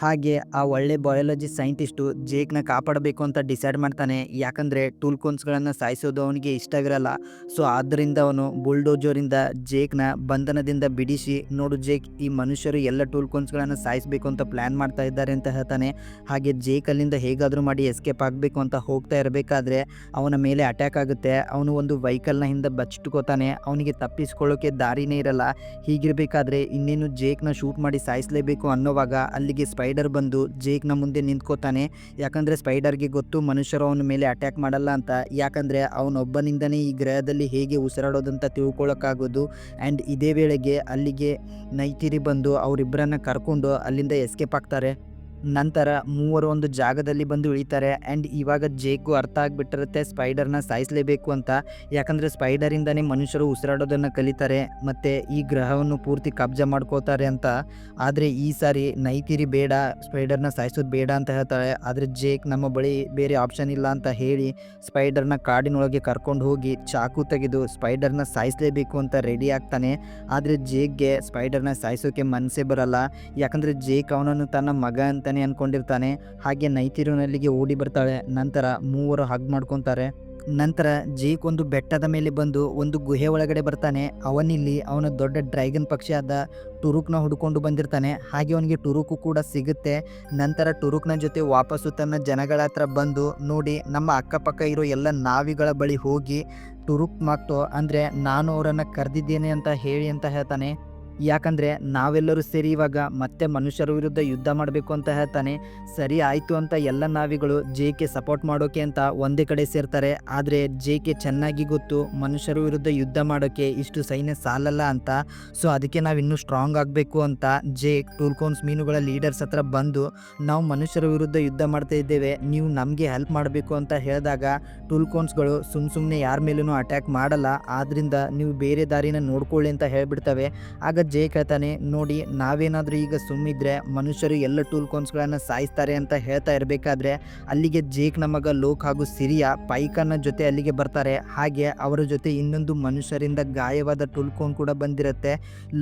ಹಾಗೆ ಆ ಒಳ್ಳೆ ಬಯಾಲಜಿ ಸೈಂಟಿಸ್ಟು ಜೇಕ್ನ ಕಾಪಾಡಬೇಕು ಅಂತ ಡಿಸೈಡ್ ಮಾಡ್ತಾನೆ, ಯಾಕಂದರೆ ಟೂಲ್ಕೋನ್ಸ್ಗಳನ್ನು ಸಾಯಿಸೋದು ಅವನಿಗೆ ಇಷ್ಟವಿರಲ್ಲ. ಸೊ ಆದ್ದರಿಂದ ಅವನು ಬುಲ್ಡೋಜರಿಂದ ಜೇಕ್ನ ಬಂಧನದಿಂದ ಬಿಡಿಸಿ, ನೋಡು ಜೇಕ್, ಈ ಮನುಷ್ಯರು ಎಲ್ಲ ಟೂಲ್ಕೋನ್ಸ್ಗಳನ್ನು ಸಾಯಿಸಬೇಕು ಅಂತ ಪ್ಲ್ಯಾನ್ ಮಾಡ್ತಾ ಇದ್ದಾರೆ ಅಂತ ಹೇಳ್ತಾನೆ. ಹಾಗೆ ಜೇಕ್ ಅಲ್ಲಿಂದ ಹೇಗಾದರೂ ಮಾಡಿ ಎಸ್ಕೇಪ್ ಆಗಬೇಕು ಅಂತ ಹೋಗ್ತಾ ಇರಬೇಕಾದ್ರೆ ಅವನ ಮೇಲೆ ಅಟ್ಯಾಕ್ ಆಗುತ್ತೆ. ಅವನು ಒಂದು ವೆಹಿಕಲ್ನ ಹಿಂದೆ ಬಚ್ಚಿಟ್ಕೋತಾನೆ, ಅವನಿಗೆ ತಪ್ಪಿಸ್ಕೊಳ್ಳೋಕೆ ದಾರಿನೇ ಇರಲ್ಲ. ಹೀಗಿರಬೇಕಾದ್ರೆ ಇನ್ನೇನು ಜೇಕ್ನ ಶೂಟ್ ಮಾಡಿ ಸಾಯಿಸಲೇಬೇಕು ಅನ್ನೋವಾಗ ಅಲ್ಲಿಗೆ ಸ್ಪೈಡರ್ ಬಂದು ಜೇಕ್ನ ಮುಂದೆ ನಿಂತ್ಕೋತಾನೆ. ಯಾಕಂದರೆ ಸ್ಪೈಡರ್ಗೆ ಗೊತ್ತು ಮನುಷ್ಯರು ಅವನ ಮೇಲೆ ಅಟ್ಯಾಕ್ ಮಾಡಲ್ಲ ಅಂತ. ಯಾಕಂದರೆ ಅವನೊಬ್ಬನಿಂದನೇ ಈ ಗ್ರಹದಲ್ಲಿ ಹೇಗೆ ಉಸಿರಾಡೋದಂತ ತಿಳ್ಕೊಳ್ಳೋಕ್ಕಾಗೋದು. ಆ್ಯಂಡ್ ಇದೇ ವೇಳೆಗೆ ಅಲ್ಲಿಗೆ ನೈತಿರಿ ಬಂದು ಅವರಿಬ್ಬರನ್ನ ಕರ್ಕೊಂಡು ಅಲ್ಲಿಂದ ಎಸ್ಕೇಪ್ ಆಗ್ತಾರೆ. ನಂತರ ಮೂವರು ಒಂದು ಜಾಗದಲ್ಲಿ ಬಂದು ಇಳಿತಾರೆ. ಆ್ಯಂಡ್ ಇವಾಗ ಜೇಕ್ಗೂ ಅರ್ಥ ಆಗಿಬಿಟ್ಟಿರುತ್ತೆ ಸ್ಪೈಡರ್ನ ಸಾಯಿಸಲೇಬೇಕು ಅಂತ. ಯಾಕಂದರೆ ಸ್ಪೈಡರಿಂದನೇ ಮನುಷ್ಯರು ಉಸಿರಾಡೋದನ್ನು ಕಲಿತಾರೆ ಮತ್ತು ಈ ಗ್ರಹವನ್ನು ಪೂರ್ತಿ ಕಬ್ಜಾ ಮಾಡ್ಕೋತಾರೆ ಅಂತ. ಆದರೆ ಈ ಸಾರಿ ನೈತಿರಿ ಬೇಡ, ಸ್ಪೈಡರ್ನ ಸಾಯಿಸೋದು ಬೇಡ ಅಂತ ಹೇಳ್ತಾಳೆ. ಆದರೆ ಜೇಕ್ ನಮ್ಮ ಬಳಿ ಬೇರೆ ಆಪ್ಷನ್ ಇಲ್ಲ ಅಂತ ಹೇಳಿ ಸ್ಪೈಡರ್ನ ಕಾಡಿನೊಳಗೆ ಕರ್ಕೊಂಡು ಹೋಗಿ ಚಾಕು ತೆಗೆದು ಸ್ಪೈಡರ್ನ ಸಾಯಿಸಲೇಬೇಕು ಅಂತ ರೆಡಿ ಆಗ್ತಾನೆ. ಆದರೆ ಜೇಕ್ಗೆ ಸ್ಪೈಡರ್ನ ಸಾಯಿಸೋಕೆ ಮನಸ್ಸೇ ಬರಲ್ಲ. ಯಾಕಂದರೆ ಜೇಕ್ ಅವನನ್ನು ತನ್ನ ಮಗ ಅಂತ ಅನ್ಕೊಂಡಿರ್ತಾನೆ. ಹಾಗೆ ನೈತಿರಿನಲ್ಲಿಗೆ ಓಡಿ ಬರ್ತಾಳೆ. ನಂತರ ಮೂವರು ಹಗ್ ಮಾಡ್ಕೊತಾರೆ. ನಂತರ ಜೇಕ್ ಒಂದು ಬೆಟ್ಟದ ಮೇಲೆ ಬಂದು ಒಂದು ಗುಹೆ ಒಳಗಡೆ ಬರ್ತಾನೆ. ಅವನಿಲ್ಲಿ ಅವನ ದೊಡ್ಡ ಡ್ರ್ಯಾಗನ್ ಪಕ್ಷಿಯಾದ ಟುರುಕ್ನ ಹುಡ್ಕೊಂಡು ಬಂದಿರ್ತಾನೆ. ಹಾಗೆ ಅವನಿಗೆ ಟುರುಕು ಕೂಡ ಸಿಗುತ್ತೆ. ನಂತರ ಟುರುಕ್ನ ಜೊತೆ ವಾಪಸ್ಸು ತನ್ನ ಜನಗಳ ಹತ್ರ ಬಂದು ನೋಡಿ ನಮ್ಮ ಅಕ್ಕಪಕ್ಕ ಇರೋ ಎಲ್ಲ ನಾವಿಗಳ ಬಳಿ ಹೋಗಿ ಟುರುಕ್ ಮಾಕ್ಟೋ ಅಂದರೆ ನಾನು ಅವರನ್ನು ಕರೆದಿದ್ದೇನೆ ಅಂತ ಹೇಳಿ ಅಂತ ಹೇಳ್ತಾನೆ. ಯಾಕಂದರೆ ನಾವೆಲ್ಲರೂ ಸೇರಿ ಇವಾಗ ಮತ್ತೆ ಮನುಷ್ಯರ ವಿರುದ್ಧ ಯುದ್ಧ ಮಾಡಬೇಕು ಅಂತ ಹೇಳ್ತಾನೆ. ಸರಿ ಆಯಿತು ಅಂತ ಎಲ್ಲ ನಾವಿಗಳು ಜೇಕೆ ಸಪೋರ್ಟ್ ಮಾಡೋಕೆ ಅಂತ ಒಂದೇ ಕಡೆ ಸೇರ್ತಾರೆ. ಆದರೆ ಜೇಕೆ ಚೆನ್ನಾಗಿ ಗೊತ್ತು ಮನುಷ್ಯರ ವಿರುದ್ಧ ಯುದ್ಧ ಮಾಡೋಕ್ಕೆ ಇಷ್ಟು ಸೈನ್ಯ ಸಾಲಲ್ಲ ಅಂತ. ಸೊ ಅದಕ್ಕೆ ನಾವು ಇನ್ನೂ ಸ್ಟ್ರಾಂಗ್ ಆಗಬೇಕು ಅಂತ ಜೇಕ್ ಟೂಲ್ಕೋನ್ಸ್ ಮೀನುಗಳ ಲೀಡರ್ಸ್ ಹತ್ರ ಬಂದು ನಾವು ಮನುಷ್ಯರ ವಿರುದ್ಧ ಯುದ್ಧ ಮಾಡ್ತಾ ಇದ್ದೇವೆ, ನೀವು ನಮಗೆ ಹೆಲ್ಪ್ ಮಾಡಬೇಕು ಅಂತ ಹೇಳಿದಾಗ ಟೂಲ್ಕೋನ್ಸ್ಗಳು ಸುಮ್ಮನೆ ಯಾರ ಮೇಲೂ ಅಟ್ಯಾಕ್ ಮಾಡಲ್ಲ, ಆದ್ದರಿಂದ ನೀವು ಬೇರೆ ದಾರಿನ ನೋಡ್ಕೊಳ್ಳಿ ಅಂತ ಹೇಳ್ಬಿಡ್ತವೆ. ಆಗ ಜೇಕ್ ಹೇಳ್ತಾನೆ, ನೋಡಿ ನಾವೇನಾದರೂ ಈಗ ಸುಮ್ಮಿದ್ರೆ ಮನುಷ್ಯರು ಎಲ್ಲ ಟೂಲ್ಕೋನ್ಸ್ಗಳನ್ನು ಸಾಯಿಸ್ತಾರೆ ಅಂತ ಹೇಳ್ತಾ ಇರಬೇಕಾದ್ರೆ ಅಲ್ಲಿಗೆ ಜೇಕ್ನ ಮಗ ಲೋಕ್ ಹಾಗೂ ಸಿರಿಯಾ ಪೈಕಾನ್ನ ಜೊತೆ ಅಲ್ಲಿಗೆ ಬರ್ತಾರೆ. ಹಾಗೆ ಅವರ ಜೊತೆ ಇನ್ನೊಂದು ಮನುಷ್ಯರಿಂದ ಗಾಯವಾದ ಟೂಲ್ಕೋನ್ ಕೂಡ ಬಂದಿರುತ್ತೆ.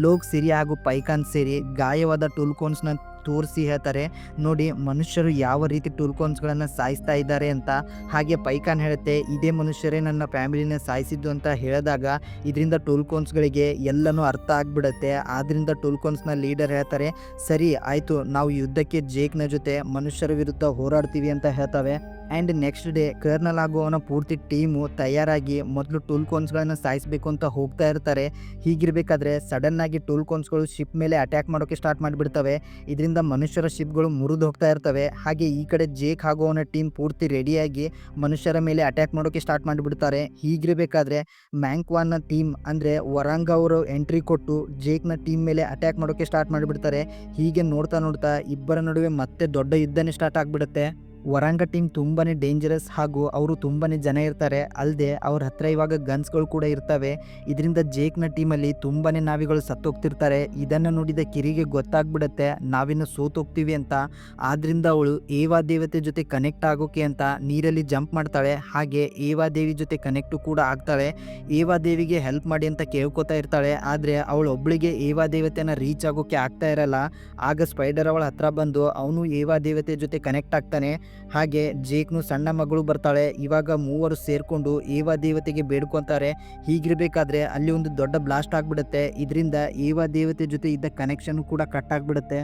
ಲೋಕ್, ಸಿರಿಯಾ ಹಾಗೂ ಪೈಕಾನ್ ಸೇರಿ ಗಾಯವಾದ ಟೂಲ್ಕೋನ್ಸ್ನ ತೋರಿಸಿ ಹೇಳ್ತಾರೆ, ನೋಡಿ ಮನುಷ್ಯರು ಯಾವ ರೀತಿ ಟೂಲ್ಕೋನ್ಸ್ಗಳನ್ನು ಸಾಯಿಸ್ತಾ ಇದ್ದಾರೆ ಅಂತ. ಹಾಗೆ ಪೈಕಾನ್ ಹೇಳುತ್ತೆ, ಇದೇ ಮನುಷ್ಯರೇ ನನ್ನ ಫ್ಯಾಮಿಲಿನ ಸಾಯಿಸಿದ್ದು ಅಂತ ಹೇಳಿದಾಗ ಇದರಿಂದ ಟೂಲ್ಕೋನ್ಸ್ಗಳಿಗೆ ಎಲ್ಲನೂ ಅರ್ಥ ಆಗಿಬಿಡುತ್ತೆ. ಆದ್ದರಿಂದ ಟೂಲ್ಕೋನ್ಸ್ನ ಲೀಡರ್ ಹೇಳ್ತಾರೆ, ಸರಿ ಆಯಿತು ನಾವು ಯುದ್ಧಕ್ಕೆ ಜೇಕ್ನ ಜೊತೆ ಮನುಷ್ಯರ ವಿರುದ್ಧ ಹೋರಾಡ್ತೀವಿ ಅಂತ ಹೇಳ್ತವೆ. ಆ್ಯಂಡ್ ನೆಕ್ಸ್ಟ್ ಡೇ ಕರ್ನಲ್ ಹಾಗೂ ಅವನ ಪೂರ್ತಿ ಟೀಮು ತಯಾರಾಗಿ ಮೊದಲು ಟೂಲ್ಕೋನ್ಸ್ಗಳನ್ನು ಸಾಯಿಸಬೇಕು ಅಂತ ಹೋಗ್ತಾ ಇರ್ತಾರೆ. ಹೀಗಿರಬೇಕಾದ್ರೆ ಸಡನ್ನಾಗಿ ಟೂಲ್ಕೋನ್ಸ್ಗಳು ಶಿಪ್ ಮೇಲೆ ಅಟ್ಯಾಕ್ ಮಾಡೋಕ್ಕೆ ಸ್ಟಾರ್ಟ್ ಮಾಡಿಬಿಡ್ತವೆ. ಇದರಿಂದ ಮನುಷ್ಯರ ಶಿಪ್ಗಳು ಮುರಿದು ಹೋಗ್ತಾ ಇರ್ತವೆ. ಹಾಗೆ ಈ ಕಡೆ ಜೇಕ್ ಹಾಗೂ ಅವನ ಟೀಮ್ ಪೂರ್ತಿ ರೆಡಿಯಾಗಿ ಮನುಷ್ಯರ ಮೇಲೆ ಅಟ್ಯಾಕ್ ಮಾಡೋಕ್ಕೆ ಸ್ಟಾರ್ಟ್ ಮಾಡಿಬಿಡ್ತಾರೆ. ಹೀಗಿರಬೇಕಾದ್ರೆ ಮ್ಯಾಂಕ್ವಾನ್ನ ಟೀಮ್ ಅಂದರೆ ವರಾಂಗ ಅವರು ಎಂಟ್ರಿ ಕೊಟ್ಟು ಜೇಕ್ನ ಟೀಮ್ ಮೇಲೆ ಅಟ್ಯಾಕ್ ಮಾಡೋಕ್ಕೆ ಸ್ಟಾರ್ಟ್ ಮಾಡಿಬಿಡ್ತಾರೆ. ಹೀಗೆ ನೋಡ್ತಾ ನೋಡ್ತಾ ಇಬ್ಬರ ನಡುವೆ ಮತ್ತೆ ದೊಡ್ಡ ಯುದ್ಧನೇ ಸ್ಟಾರ್ಟ್ ಆಗಿಬಿಡುತ್ತೆ. ವರಾಂಗ ಟೀಮ್ ತುಂಬಾ ಡೇಂಜರಸ್ ಹಾಗೂ ಅವರು ತುಂಬಾ ಜನ ಇರ್ತಾರೆ. ಅಲ್ಲದೆ ಅವ್ರ ಹತ್ರ ಇವಾಗ ಗನ್ಸ್ಗಳು ಕೂಡ ಇರ್ತವೆ. ಇದರಿಂದ ಜೇಕ್ನ ಟೀಮಲ್ಲಿ ತುಂಬಾ ನಾವಿಗಳು ಸತ್ತೋಗ್ತಿರ್ತಾರೆ. ಇದನ್ನು ನೋಡಿದ ಕಿರಿಗೆ ಗೊತ್ತಾಗ್ಬಿಡುತ್ತೆ ನಾವಿನ್ನು ಸೋತೋಗ್ತೀವಿ ಅಂತ. ಆದ್ದರಿಂದ ಅವಳು ಏವಾ ದೇವತೆ ಜೊತೆ ಕನೆಕ್ಟ್ ಆಗೋಕೆ ಅಂತ ನೀರಲ್ಲಿ ಜಂಪ್ ಮಾಡ್ತಾಳೆ. ಹಾಗೆ ಏವಾ ದೇವಿ ಜೊತೆ ಕನೆಕ್ಟು ಕೂಡ ಆಗ್ತಾಳೆ. ಏವಾ ದೇವಿಗೆ ಹೆಲ್ಪ್ ಮಾಡಿ ಅಂತ ಕೇಳ್ಕೊತಾ ಇರ್ತಾಳೆ. ಆದರೆ ಅವಳು ಒಬ್ಬಳಿಗೆ ಏವಾ ದೇವತೆನ ರೀಚ್ ಆಗೋಕೆ ಆಗ್ತಾ ಇರಲ್ಲ. ಆಗ ಸ್ಪೈಡರ್ ಅವಳ ಹತ್ರ ಬಂದು ಅವನು ಏವಾ ದೇವತೆ ಜೊತೆ ಕನೆಕ್ಟ್ ಆಗ್ತಾನೆ. ಹಾಗೆ ಜೇಕ್ನು ಸಣ್ಣ ಮಗಳು ಬರ್ತಾಳೆ. ಇವಾಗ ಮೂವರು ಸೇರ್ಕೊಂಡು ಏವಾ ದೇವತೆಗೆ ಬೇಡ್ಕೊತಾರೆ. ಹೀಗಿರಬೇಕಾದ್ರೆ ಅಲ್ಲಿ ಒಂದು ದೊಡ್ಡ ಬ್ಲಾಸ್ಟ್ ಆಗಿಬಿಡುತ್ತೆ. ಇದರಿಂದ ಏವಾ ದೇವತೆ ಜೊತೆ ಇದ್ದ ಕನೆಕ್ಷನ್ ಕೂಡ ಕಟ್ ಆಗಿಬಿಡುತ್ತೆ.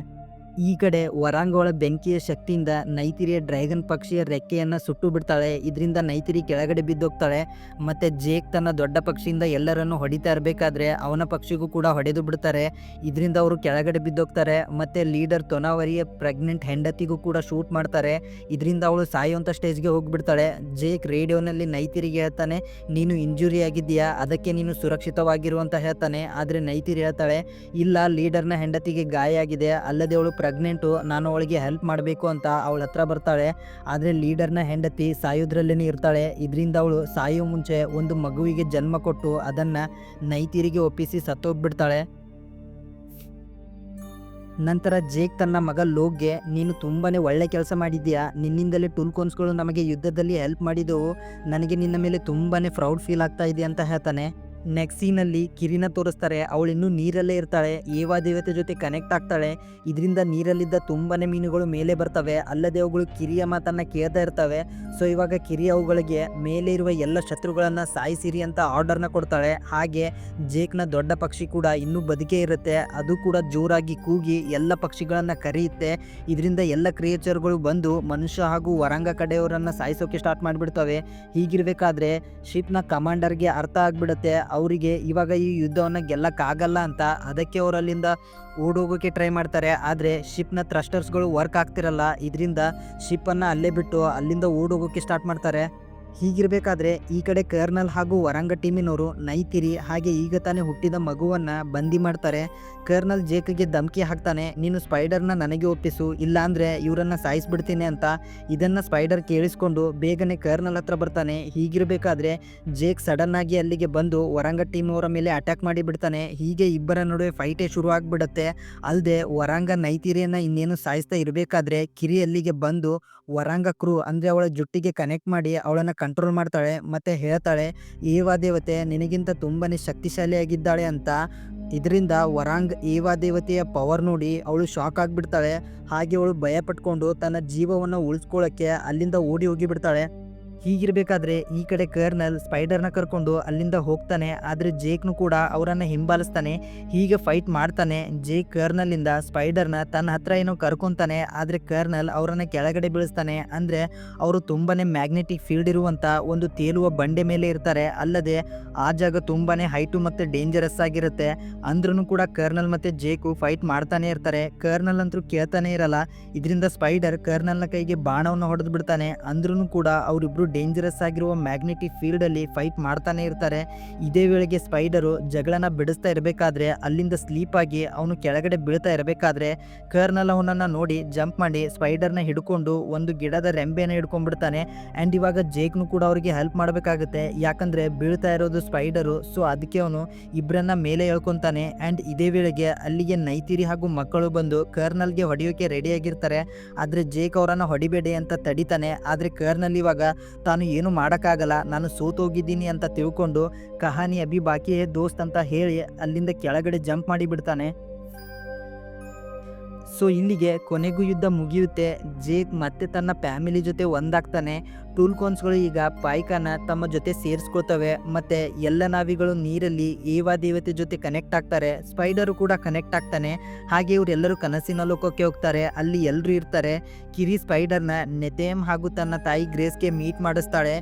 ಈ ಕಡೆ ವರಾಂಗವಳ ಬೆಂಕಿಯ ಶಕ್ತಿಯಿಂದ ನೈತಿರಿಯ ಡ್ರ್ಯಾಗನ್ ಪಕ್ಷಿಯ ರೆಕ್ಕೆಯನ್ನು ಸುಟ್ಟು ಬಿಡ್ತಾಳೆ. ಇದರಿಂದ ನೈತಿರಿ ಕೆಳಗಡೆ ಬಿದ್ದೋಗ್ತಾಳೆ. ಮತ್ತು ಜೇಕ್ ತನ್ನ ದೊಡ್ಡ ಪಕ್ಷಿಯಿಂದ ಎಲ್ಲರನ್ನು ಹೊಡಿತಾ ಇರಬೇಕಾದ್ರೆ ಅವನ ಪಕ್ಷಿಗೂ ಕೂಡ ಹೊಡೆದು ಬಿಡ್ತಾರೆ. ಇದರಿಂದ ಅವರು ಕೆಳಗಡೆ ಬಿದ್ದೋಗ್ತಾರೆ. ಮತ್ತು ಲೀಡರ್ ತೊನಾವರಿಯ ಪ್ರೆಗ್ನೆಂಟ್ ಹೆಂಡತಿಗೂ ಕೂಡ ಶೂಟ್ ಮಾಡ್ತಾರೆ. ಇದರಿಂದ ಅವಳು ಸಾಯುವಂಥ ಸ್ಟೇಜ್ಗೆ ಹೋಗಿಬಿಡ್ತಾಳೆ. ಜೇಕ್ ರೇಡಿಯೋನಲ್ಲಿ ನೈತಿರಿಗೆ ಹೇಳ್ತಾನೆ, ನೀನು ಇಂಜುರಿ ಆಗಿದ್ದೀಯಾ, ಅದಕ್ಕೆ ನೀನು ಸುರಕ್ಷಿತವಾಗಿರು ಅಂತ ಹೇಳ್ತಾನೆ. ಆದರೆ ನೈತಿರಿ ಹೇಳ್ತಾಳೆ, ಇಲ್ಲ ಲೀಡರ್ನ ಹೆಂಡತಿಗೆ ಗಾಯ ಆಗಿದೆ, ಅಲ್ಲದೆ ಅವಳು ಪ್ರೆಗ್ನೆಂಟು, ನಾನು ಅವಳಿಗೆ ಹೆಲ್ಪ್ ಮಾಡಬೇಕು ಅಂತ ಅವಳ ಹತ್ರ ಬರ್ತಾಳೆ. ಆದರೆ ಲೀಡರ್ನ ಹೆಂಡತಿ ಸಾಯೋದ್ರಲ್ಲೇ ಇರ್ತಾಳೆ. ಇದರಿಂದ ಅವಳು ಸಾಯೋ ಮುಂಚೆ ಒಂದು ಮಗುವಿಗೆ ಜನ್ಮ ಕೊಟ್ಟು ಅದನ್ನು ನೈತಿರಿಗೆ ಒಪ್ಪಿಸಿ ಸತ್ತೋಗ್ಬಿಡ್ತಾಳೆ. ನಂತರ ಜೇಕ್ ತನ್ನ ಮಗ ಲೋಕ್ಗೆ, ನೀನು ತುಂಬಾ ಒಳ್ಳೆ ಕೆಲಸ ಮಾಡಿದ್ದೀಯಾ, ನಿನ್ನಿಂದಲೇ ಟೂಲ್ಕೋನ್ಸ್ಗಳು ನಮಗೆ ಯುದ್ಧದಲ್ಲಿ ಹೆಲ್ಪ್ ಮಾಡಿದವು, ನನಗೆ ನಿನ್ನ ಮೇಲೆ ತುಂಬಾ ಪ್ರೌಡ್ ಫೀಲ್ ಆಗ್ತಾ ಇದೆ ಅಂತ ಹೇಳ್ತಾನೆ. ನೆಕ್ಸ್ಟ್ ಸೀನಲ್ಲಿ ಕಿರಿನ ತೋರಿಸ್ತಾರೆ. ಅವಳು ಇನ್ನೂ ನೀರಲ್ಲೇ ಇರ್ತಾಳೆ. ಏವಾ ದೇವತೆ ಜೊತೆ ಕನೆಕ್ಟ್ ಆಗ್ತಾಳೆ. ಇದರಿಂದ ನೀರಲ್ಲಿದ್ದ ತುಂಬಾ ಮೀನುಗಳು ಮೇಲೆ ಬರ್ತವೆ. ಅಲ್ಲದೆ ಅವುಗಳು ಕಿರಿಯ ಮಾತನ್ನು ಕೇಳ್ತಾ ಇರ್ತವೆ. ಸೊ ಇವಾಗ ಕಿರಿಯ ಅವುಗಳಿಗೆ ಮೇಲೆ ಇರುವ ಎಲ್ಲ ಶತ್ರುಗಳನ್ನು ಸಾಯಿಸಿರಿ ಅಂತ ಆರ್ಡರ್ನ ಕೊಡ್ತಾಳೆ. ಹಾಗೆ ಜೇಕ್ನ ದೊಡ್ಡ ಪಕ್ಷಿ ಕೂಡ ಇನ್ನೂ ಬದುಕೇ ಇರುತ್ತೆ. ಅದು ಕೂಡ ಜೋರಾಗಿ ಕೂಗಿ ಎಲ್ಲ ಪಕ್ಷಿಗಳನ್ನು ಕರೆಯುತ್ತೆ. ಇದರಿಂದ ಎಲ್ಲ ಕ್ರಿಯೇಚರ್ಗಳು ಬಂದು ಮನುಷ್ಯ ಹಾಗೂ ವರಾಂಗ ಕಡೆಯವರನ್ನು ಸಾಯಿಸೋಕೆ ಸ್ಟಾರ್ಟ್ ಮಾಡಿಬಿಡ್ತವೆ. ಹೀಗಿರಬೇಕಾದ್ರೆ ಶಿಪ್ನ ಕಮಾಂಡರ್ಗೆ ಅರ್ಥ ಆಗಿಬಿಡುತ್ತೆ ಅವರಿಗೆ ಇವಾಗ ಈ ಯುದ್ಧವನ್ನು ಗೆಲ್ಲಕ್ಕಾಗಲ್ಲ ಅಂತ ಅದಕ್ಕೆ ಅವ್ರು ಅಲ್ಲಿಂದ ಓಡೋಗೋಕೆ ಟ್ರೈ ಮಾಡ್ತಾರೆ. ಆದರೆ ಶಿಪ್ನ ಥ್ರಸ್ಟರ್ಸ್ಗಳು ವರ್ಕ್ ಆಗ್ತಿರಲ್ಲ. ಇದರಿಂದ ಶಿಪ್ಪನ್ನು ಅಲ್ಲೇ ಬಿಟ್ಟು ಅಲ್ಲಿಂದ ಓಡೋಗೋಕೆ ಸ್ಟಾರ್ಟ್ ಮಾಡ್ತಾರೆ. ಹೀಗಿರಬೇಕಾದ್ರೆ ಈ ಕಡೆ ಕರ್ನಲ್ ಹಾಗೂ ವರಾಂಗ ಟೀಮಿನವರು ನೈತಿರಿ ಹಾಗೆ ಈಗ ತಾನೇ ಹುಟ್ಟಿದ ಮಗುವನ್ನು ಬಂದಿ ಮಾಡ್ತಾರೆ. ಕರ್ನಲ್ ಜೇಕ್ಗೆ ಧಮಕಿ ಹಾಕ್ತಾನೆ, ನೀನು ಸ್ಪೈಡರ್ನ ನನಗೆ ಒಪ್ಪಿಸು, ಇಲ್ಲಾಂದರೆ ಇವರನ್ನು ಸಾಯಿಸ್ಬಿಡ್ತೀನಿ ಅಂತ. ಇದನ್ನು ಸ್ಪೈಡರ್ ಕೇಳಿಸ್ಕೊಂಡು ಬೇಗನೆ ಕರ್ನಲ್ ಹತ್ರ ಬರ್ತಾನೆ. ಹೀಗಿರಬೇಕಾದ್ರೆ ಜೇಕ್ ಸಡನ್ ಆಗಿ ಅಲ್ಲಿಗೆ ಬಂದು ವರಾಂಗ ಟೀಮ್ ಅವರ ಮೇಲೆ ಅಟ್ಯಾಕ್ ಮಾಡಿ ಬಿಡ್ತಾನೆ. ಹೀಗೆ ಇಬ್ಬರ ನಡುವೆ ಫೈಟೇ ಶುರು ಆಗಿಬಿಡುತ್ತೆ. ಅಲ್ಲದೆ ವರಾಂಗ ನೈತಿರಿಯನ್ನು ಇನ್ನೇನು ಸಾಯಿಸ್ತಾ ಇರಬೇಕಾದ್ರೆ ಕಿರಿ ಅಲ್ಲಿಗೆ ಬಂದು ವರಾಂಗ ಕ್ರೂ ಅಂದರೆ ಅವಳ ಜುಟ್ಟಿಗೆ ಕನೆಕ್ಟ್ ಮಾಡಿ ಅವಳನ್ನು ಕಂಟ್ರೋಲ್ ಮಾಡ್ತಾಳೆ ಮತ್ತು ಹೇಳ್ತಾಳೆ, ಏವಾ ದೇವತೆ ನಿನಗಿಂತ ತುಂಬಾ ಶಕ್ತಿಶಾಲಿಯಾಗಿದ್ದಾಳೆ ಅಂತ. ಇದರಿಂದ ವರಾಂಗ್ ಏವಾ ದೇವತೆಯ ಪವರ್ ನೋಡಿ ಅವಳು ಶಾಕ್ ಆಗಿಬಿಡ್ತಾಳೆ. ಹಾಗೆ ಅವಳು ಭಯ ಪಟ್ಕೊಂಡು ತನ್ನ ಜೀವವನ್ನು ಉಳಿಸ್ಕೊಳ್ಳೋಕ್ಕೆ ಅಲ್ಲಿಂದ ಓಡಿ ಹೋಗಿಬಿಡ್ತಾಳೆ. ಹೀಗಿರಬೇಕಾದ್ರೆ ಈ ಕಡೆ ಕರ್ನಲ್ ಸ್ಪೈಡರ್ನ ಕರ್ಕೊಂಡು ಅಲ್ಲಿಂದ ಹೋಗ್ತಾನೆ. ಆದರೆ ಜೇಕ್ನು ಕೂಡ ಅವರನ್ನು ಹಿಂಬಾಲಿಸ್ತಾನೆ. ಹೀಗೆ ಫೈಟ್ ಮಾಡ್ತಾನೆ. ಜೇಕ್ ಕರ್ನಲ್ಲಿಂದ ಸ್ಪೈಡರ್ನ ತನ್ನ ಹತ್ರ ಏನೋ ಕರ್ಕೊತಾನೆ. ಆದರೆ ಕರ್ನಲ್ ಅವರನ್ನು ಕೆಳಗಡೆ ಬೀಳಿಸ್ತಾನೆ. ಅಂದರೆ ಅವರು ತುಂಬಾ ಮ್ಯಾಗ್ನೆಟಿಕ್ ಫೀಲ್ಡ್ ಇರುವಂಥ ಒಂದು ತೇಲುವ ಬಂಡೆ ಮೇಲೆ ಇರ್ತಾರೆ. ಅಲ್ಲದೆ ಆ ಜಾಗ ತುಂಬಾ ಹೈಟು ಮತ್ತು ಡೇಂಜರಸ್ ಆಗಿರುತ್ತೆ. ಅಂದ್ರೂ ಕೂಡ ಕರ್ನಲ್ ಮತ್ತು ಜೇಕು ಫೈಟ್ ಮಾಡ್ತಾನೆ ಇರ್ತಾರೆ. ಕರ್ನಲ್ ಅಂತೂ ಕೇಳ್ತಾನೆ ಇರಲ್ಲ. ಇದರಿಂದ ಸ್ಪೈಡರ್ ಕರ್ನಲ್ನ ಕೈಗೆ ಬಾಣವನ್ನು ಹೊಡೆದು ಬಿಡ್ತಾನೆ. ಅಂದ್ರೂ ಕೂಡ ಅವರಿಬ್ರು ಡೇಂಜರಸ್ ಆಗಿರುವ ಮ್ಯಾಗ್ನೆಟಿಕ್ ಫೀಲ್ಡ್ ಅಲ್ಲಿ ಫೈಟ್ ಮಾಡ್ತಾನೆ ಇರ್ತಾರೆ. ಇದೇ ವೇಳೆಗೆ ಸ್ಪೈಡರು ಜಗಳನ ಬಿಡಿಸ್ತಾ ಇರಬೇಕಾದ್ರೆ ಅಲ್ಲಿಂದ ಸ್ಲೀಪ್ ಆಗಿ ಅವನು ಕೆಳಗಡೆ ಬೀಳ್ತಾ ಇರಬೇಕಾದ್ರೆ ಕರ್ನಲ್ ಅವನನ್ನ ನೋಡಿ ಜಂಪ್ ಮಾಡಿ ಸ್ಪೈಡರ್ನ ಹಿಡ್ಕೊಂಡು ಒಂದು ಗಿಡದ ರೆಂಬೆನ ಹಿಡ್ಕೊಂಡ್ಬಿಡ್ತಾನೆ. ಆ್ಯಂಡ್ ಇವಾಗ ಜೇಕ್ನು ಕೂಡ ಅವರಿಗೆ ಹೆಲ್ಪ್ ಮಾಡಬೇಕಾಗುತ್ತೆ, ಯಾಕಂದ್ರೆ ಬೀಳ್ತಾ ಇರೋದು ಸ್ಪೈಡರು. ಸೊ ಅದಕ್ಕೆ ಅವನು ಇಬ್ಬರನ್ನ ಮೇಲೆ ಎಳ್ಕೊಂತಾನೆ. ಆ್ಯಂಡ್ ಇದೇ ವೇಳೆಗೆ ಅಲ್ಲಿಗೆ ನೈತಿರಿ ಹಾಗೂ ಮಕ್ಕಳು ಬಂದು ಕರ್ನಲ್ಗೆ ಹೊಡೆಯೋಕೆ ರೆಡಿಯಾಗಿರ್ತಾರೆ. ಆದರೆ ಜೇಕ್ ಅವರನ್ನು ಹೊಡಿಬೇಡಿ ಅಂತ ತಡಿತಾನೆ. ಆದರೆ ಕರ್ನಲ್ ಇವಾಗ ತಾನು ಏನು ಮಾಡೋಕ್ಕಾಗಲ್ಲ, ನಾನು ಸೋತೋಗಿದ್ದೀನಿ ಅಂತ ತಿಳ್ಕೊಂಡು ಕಹಾನಿ ಅಭಿ ಬಾಕಿ ಹೇ ದೋಸ್ತ್ ಅಂತ ಹೇಳಿ ಅಲ್ಲಿಂದ ಕೆಳಗಡೆ ಜಂಪ್ ಮಾಡಿ ಬಿಡ್ತಾನೆ. ಸೊ ಇಲ್ಲಿಗೆ ಕೊನೆಗೂ ಯುದ್ಧ ಮುಗಿಯುತ್ತೆ. ಜೇಕ್ ಮತ್ತೆ ತನ್ನ ಫ್ಯಾಮಿಲಿ ಜೊತೆ ಒಂದಾಗ್ತಾನೆ. ಟೂಲ್ಕೋನ್ಸ್ಗಳು ಈಗ ಪಾಯ್ಕಾನ ತಮ್ಮ ಜೊತೆ ಸೇರಿಸ್ಕೊಳ್ತವೆ. ಮತ್ತು ಎಲ್ಲ ನಾವಿಗಳು ನೀರಲ್ಲಿ ಏವಾ ದೇವತೆ ಜೊತೆ ಕನೆಕ್ಟ್ ಆಗ್ತಾರೆ. ಸ್ಪೈಡರು ಕೂಡ ಕನೆಕ್ಟ್ ಆಗ್ತಾನೆ. ಹಾಗೆ ಇವರೆಲ್ಲರೂ ಕನಸಿನ ಲೋಕಕ್ಕೆ ಹೋಗ್ತಾರೆ. ಅಲ್ಲಿ ಎಲ್ಲರೂ ಇರ್ತಾರೆ. ಕಿರಿ ಸ್ಪೈಡರ್ನ ನೆತೇಮ್ ಹಾಗೂ ತನ್ನ ತಾಯಿ ಗ್ರೇಸ್ಗೆ ಮೀಟ್ ಮಾಡಿಸ್ತಾಳೆ.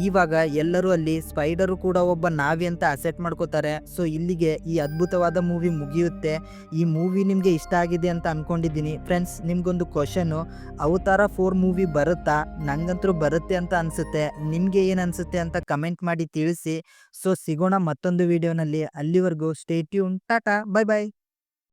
ಇವಾಗ ಎಲ್ಲರೂ ಅಲ್ಲಿ ಸ್ಪೈಡರು ಕೂಡ ಒಬ್ಬ ನಾವಿ ಅಂತ ಅಸೆಟ್ ಮಾಡ್ಕೋತಾರೆ. ಸೊ ಇಲ್ಲಿಗೆ ಈ ಅದ್ಭುತವಾದ ಮೂವಿ ಮುಗಿಯುತ್ತೆ. ಈ ಮೂವಿ ನಿಮಗೆ ಇಷ್ಟ ಆಗಿದೆ ಅಂತ ಅನ್ಕೊಂಡಿದ್ದೀನಿ. ಫ್ರೆಂಡ್ಸ್, ನಿಮ್ಗೊಂದು ಕ್ವಶನ್ನು, ಅವತಾರ 4 ಮೂವಿ ಬರುತ್ತಾ? ನಂಗಂತೂ ಬರುತ್ತೆ ಅಂತ ಅನಿಸುತ್ತೆ. ನಿಮಗೆ ಏನು ಅನಿಸುತ್ತೆ ಅಂತ ಕಮೆಂಟ್ ಮಾಡಿ ತಿಳಿಸಿ. ಸೊ ಸಿಗೋಣ ಮತ್ತೊಂದು ವಿಡಿಯೋನಲ್ಲಿ. ಅಲ್ಲಿವರೆಗೂ stay tune, Tata, bye bye.